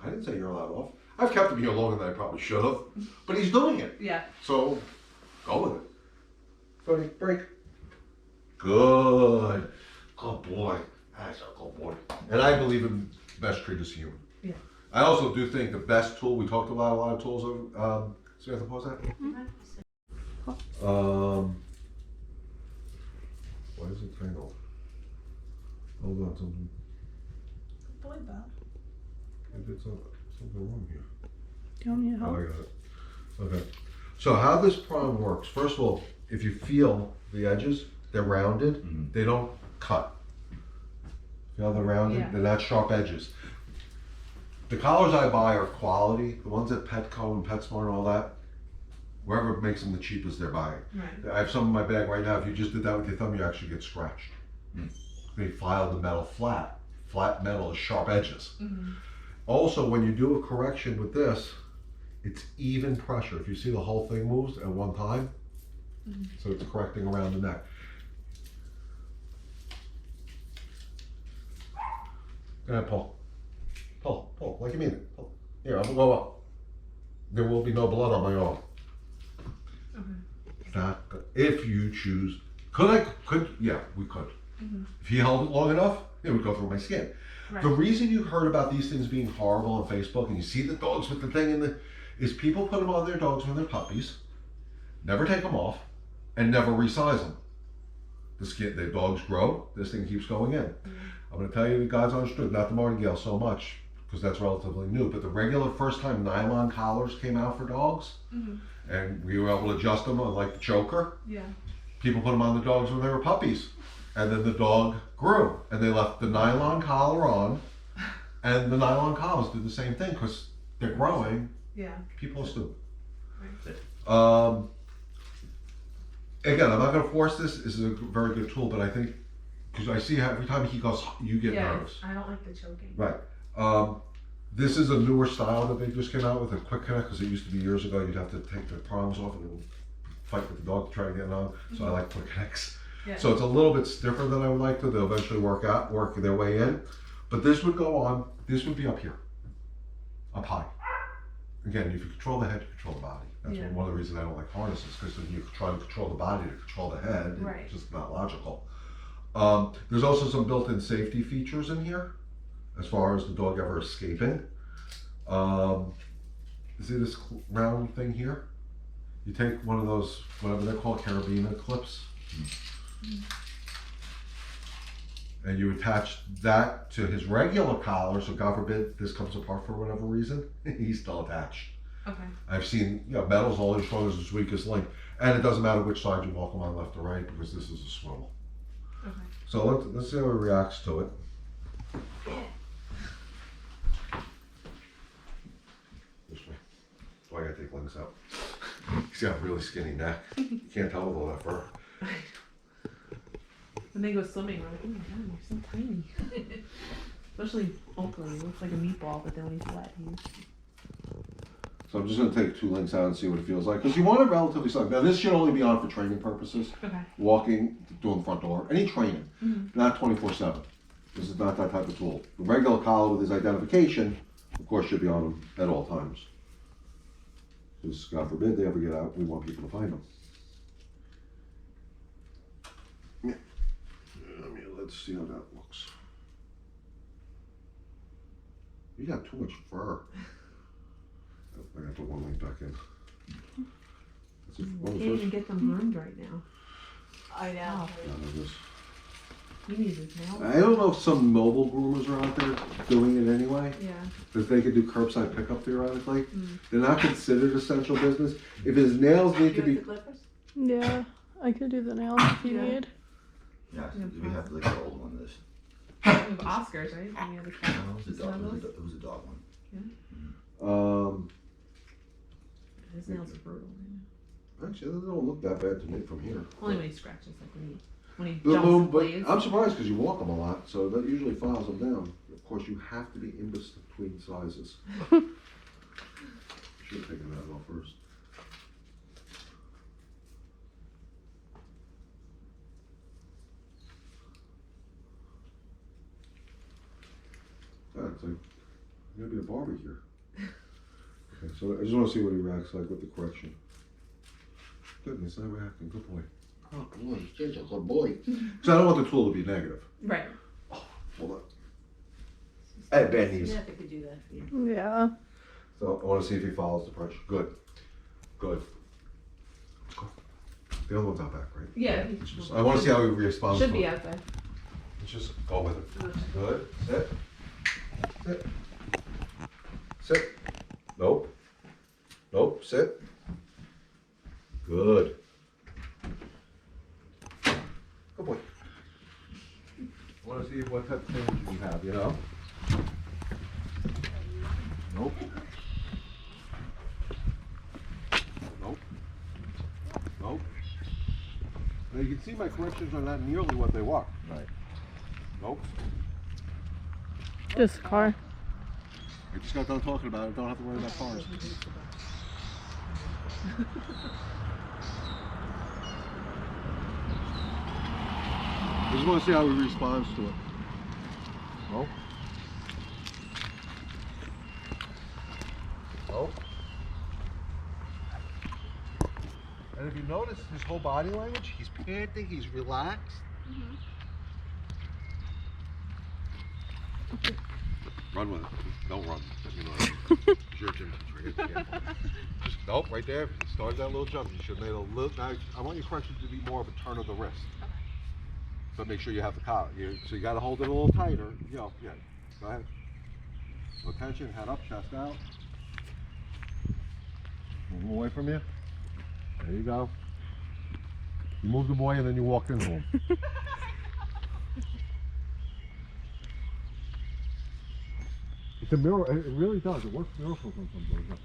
I didn't say you're allowed off. I've kept him here longer than I probably should have, but he's doing it. Yeah. So, go with it. Tony, break. Good. Good boy. That's a good boy. And I believe in best treat as human. Yeah. I also do think the best tool, we talked about a lot of tools, Samantha, what was that? Why is it tangled? Hold on, something. Boy, Bob. I did something wrong here. Do you want me to Oh, help? I got it. Okay. So how this prong works, first of all, if you feel the edges, they're rounded, they don't cut. Feel they're rounded? Yeah. They're not sharp edges. The collars I buy are quality. The ones at Petco and PetSmart and all that, wherever makes them the cheapest, they're buying. Right. I have some in my bag right now. If you just did that with your thumb, you actually get scratched. They file the metal flat. Flat metal is sharp edges. Also, when you do a correction with this, it's even pressure. If you see the whole thing moves at one time, so it's correcting around the neck. Go ahead, pull. Pull, like you mean it. Pull. Here, I'm gonna go up. There will be no blood on my arm. Not good. If you choose, yeah, we could. If he held it long enough, it would go through my skin. Right. The reason you heard about these things being horrible on Facebook and you see the dogs with the thing is people put them on their dogs when they're puppies, never take them off, and never resize them. The dogs grow, this thing keeps going in. I'm going to tell you the guys understood, not the martingale so much, because that's relatively new, but the regular first time nylon collars came out for dogs, and we were able to adjust them on like the choker. Yeah. People put them on the dogs when they were puppies. And then the dog grew, and they left the nylon collar on, and the nylon collars do the same thing because they're growing. Yeah. People are stupid. Right. Again, I'm not going to force this. This is a very good tool, but I think because I see every time he goes, you get nervous. I don't like the choking. Right. This is a newer style that they just came out with, a quick connect, because it used to be years ago you'd have to take the prongs off and then fight with the dog to try to get it on. So I like quick connects. Yeah. So it's a little bit different than I would like to. They'll eventually work their way in. But this would go on, this would be up here, up high. Again, if you control the head, you control the body. That's one of the reasons I don't like harnesses, because then you try to control the body to control the head. Right. It's just not logical. There's also some built-in safety features in here, as far as the dog ever escaping. See this round thing here? You take one of those, whatever they're called, carabiner clips, and you attach that to his regular collar, so God forbid this comes apart for whatever reason, he's still attached. Okay. I've seen, metal's only as strong as its weakest link, and it doesn't matter which side you walk him on, left or right, because this is a swivel. Okay. So let's see how he reacts to it. This way. Oh, I gotta take links out. He's got a really skinny neck. You can't tell with all that fur. When they go swimming, we're like, oh my god, you're so tiny. Especially Oakley, he looks like a meatball, but then when he's wet, he's... So I'm just gonna take 2 links out and see what it feels like. Because you want it relatively snug. Now this should only be on for training purposes. Okay. Walking, doing the front door, any training. Not 24/7. This is not that type of tool. The regular collar with his identification, of course, should be on him at all times. Because God forbid they ever get out, we want people to find them. Yeah. Let's see how that looks. You got too much fur. I gotta put 1 link back in. That's it. What was Can't this? even get them groomed right now. I know. Wow. None of this. He needs his nails. I don't know if some mobile groomers are out there doing it anyway. Yeah. If they could do curbside pickup theoretically. They're not considered essential business. If his nails need to be, Yeah, I could do the nails if you Yeah. need. Yeah, we have like an old one. This. We have Oscars, right? And we have the cat. No, it was a dog. It was a dog one. His nails are brutal. Actually, they don't look that bad to me from here. Only when he scratches, like when he The jumps boom, and but plays. I'm surprised because you walk them a lot, so that usually files them down. Of course, you have to be in between sizes. Should have taken that off first. Yeah, it's like maybe a Barbie here. Okay, so I just want to see what he reacts like with the correction. Goodness, now we're acting. Good boy. Oh, come on, he's a good boy. Because I don't want the tool to be negative. Right. Hold on. Hey, bad knees. Yeah, if I could do that for you. Yeah. So I want to see if he follows the pressure. Good. Good. Let's go. The other one's out back, right? Yeah. I want to see how he responds. Should to be it. out there. Let's just go with it. Good. Sit. Sit. Sit. Nope. Nope. Sit. Good. Good boy. I want to see what type of change you have, you know? Nope. Nope. Nope. Now you can see my corrections are not nearly what they were. Right. Nope. This car. I just got done talking about it. Don't have to worry about cars. I just want to see how he responds to it. Nope. Nope. And if you notice his whole body language, he's panting, he's relaxed. Run with it. Don't run. You know, it's your gym. It's right here. Just nope, right there. You started that little jump. You should have made a little. Now, I want your correction to be more of a turn of the wrist. So make sure you have the collar. So you got to hold it a little tighter. You know, yeah. Go ahead. No tension. Head up, chest out. Move him away from you. There you go. You move the boy and then you walk into him. It's a miracle. It really does. It works miracles on some days.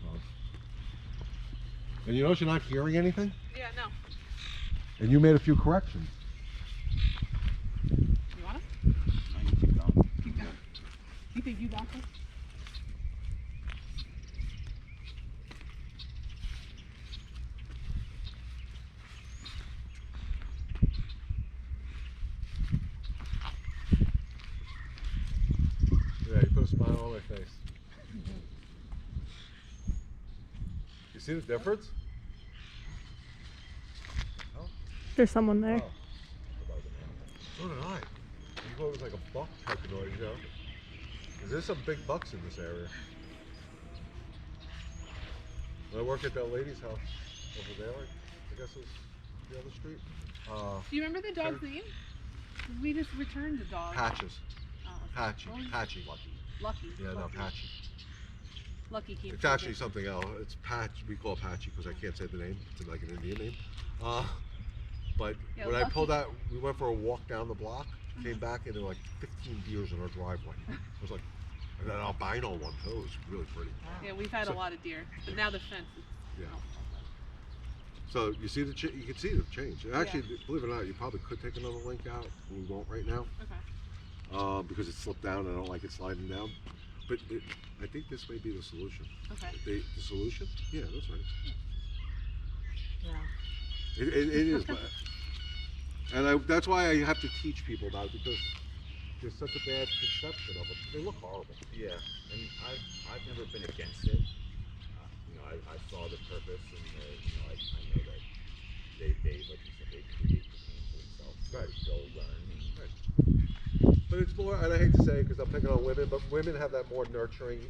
And you notice you're not hearing anything? Yeah, no. And you made a few corrections. You want it? No, you keep going. Keep going. You think you got this? Yeah, you put a smile on my face. You see the difference? There's someone there. Wow. So did I. You thought it was like a buck type of noise, you know? 'Cause there's some big bucks in this area. When I work at that lady's house over there, I guess it's the other street. Do you remember the dog's name? We just returned the dog. Patches. Oh, Patchy. Lucky. Patchy. Lucky. Yeah, no, Lucky. Patchy. Lucky came. It's from actually the- something else. It's Patch. We call it Patchy because I can't say the name. It's like an Indian name. But Yeah, when I Lucky. pulled out, we went for a walk down the block. Came back and there were like 15 deers in our driveway. It was like and an albino one too. It was really pretty. Yeah, we've had So- a lot of deer, but now the fence is. Yeah. So you see you can see the change. Actually, believe it or not, you probably could take another link out. We won't right now Okay. because it slipped down. I don't like it sliding down. But I think this may be the solution. Okay. The solution? Yeah, that's right. Yeah. It is, but, and that's why I have to teach people about it because there's such a bad conception of them. They look horrible. Yeah, and I've never been against it. I saw the purpose, and I know that they like you said, they create the pain for themselves. Right. They'll learn. Right. But it's more, and I hate to say it because I'm picking on women, but women have that more nurturing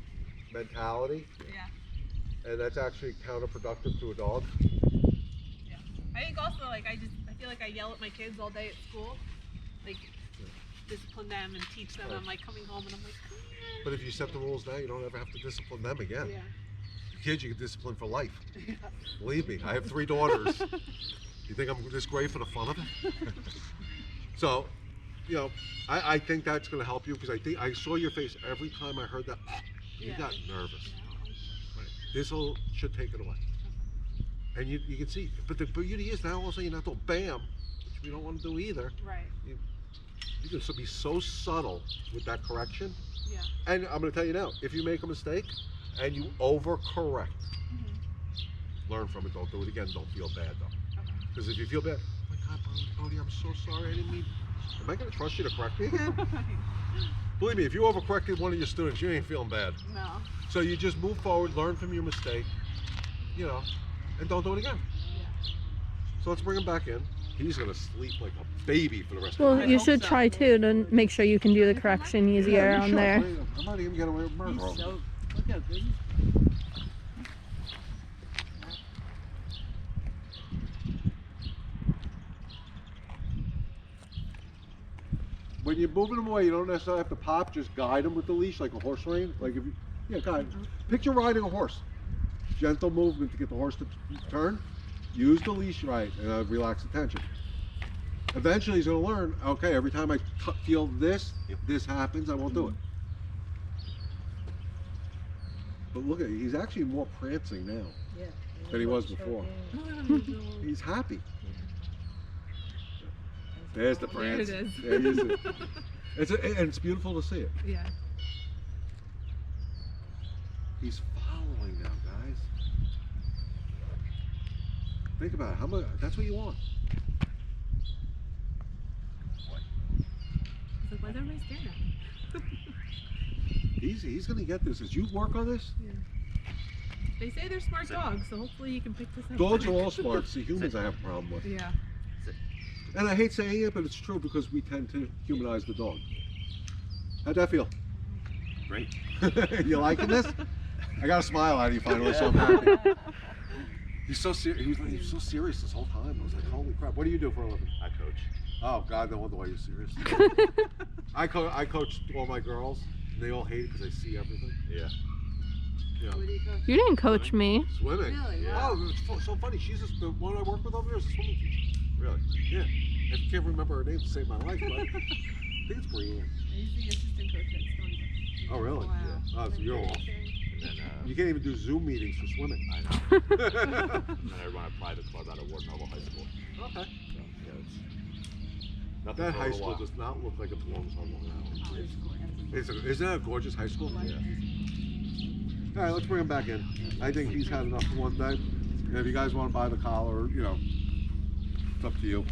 mentality, Yeah. and that's actually counterproductive to a dog. I think also I feel like I yell at my kids all day at school, like discipline them and teach them. I'm like coming home and I'm like. But if you set the rules now, you don't ever have to discipline them again. Yeah. Kids, you can discipline for life. Believe me, I have 3 daughters. You think I'm this great for the fun of it? So, I think that's going to help you because I saw your face every time I heard that. You Yeah. got nervous. Right. This should take it away. And you can see, but the beauty is now all of a sudden you're not doing bam, which we don't want to do either. Right. You can be so subtle with that correction. Yeah. And I'm going to tell you now, if you make a mistake and you overcorrect, learn from it. Don't do it again. Don't feel bad though. Okay. Because if you feel bad, oh my God, Bodie, I'm so sorry. I didn't mean. Am I going to trust you to correct me again? Believe me, if you overcorrected one of your students, you ain't feeling bad. No. So you just move forward, learn from your mistake, you know, and don't do it again. Yeah. So let's bring him back in. He's going to sleep like a baby for the rest of the Well, night. you should try too to make sure you can do the correction easier Yeah, on sure. there. I'm not even getting away with murder. Look at this. When you're moving them away, you don't necessarily have to pop. Just guide them with the leash like a horse rein. Like if you, yeah, guide. Picture riding a horse. Gentle movement to get the horse to turn. Use the leash right and relax the tension. Eventually, he's going to learn. Okay, every time I feel this, if this happens, I won't do it. But look at, he's actually more prancing now Yeah. than he was before. He's happy. There's the prance. There it is. There you see it. And it's beautiful to see it. Yeah. He's following now, guys. Think about it. How much? That's what you want. He's like, why's everybody staring at me? He's gonna get this. As you work on this, They say they're smart dogs, so hopefully you can pick this up. dogs are all smart. It's the humans I have a problem with. Yeah. And I hate saying it, but it's true because we tend to humanize the dog. How'd that feel? Great. You liking this? I got a smile out of you finally, so I'm happy. He's so serious. He was so serious this whole time. I was like, holy crap! What do you do for a living? I coach. Oh God, no wonder why you're serious. I coach all my girls, and they all hate it because they see everything. Yeah. Yeah. You didn't coach me. Swimming. Really? Yeah. Oh, it's so funny. She's just the one I work with over there is a swimming teacher. Really? Yeah. I can't remember her name to save my life, but I think it's Brianne. He's the assistant coach at Stony Brook. Oh really? Wow. Yeah. Oh, so you're off. And then, You can't even do Zoom meetings for swimming. I know. And then I run a private club out of Ward Noble High School. Okay. So, yeah, it's nothing That for a high little school while. does not look like it belongs on Long Island. Isn't that a gorgeous high school? Yeah. All right, let's bring him back in. I think he's had enough for one day. And if you guys want to buy the collar, you know, it's up to you.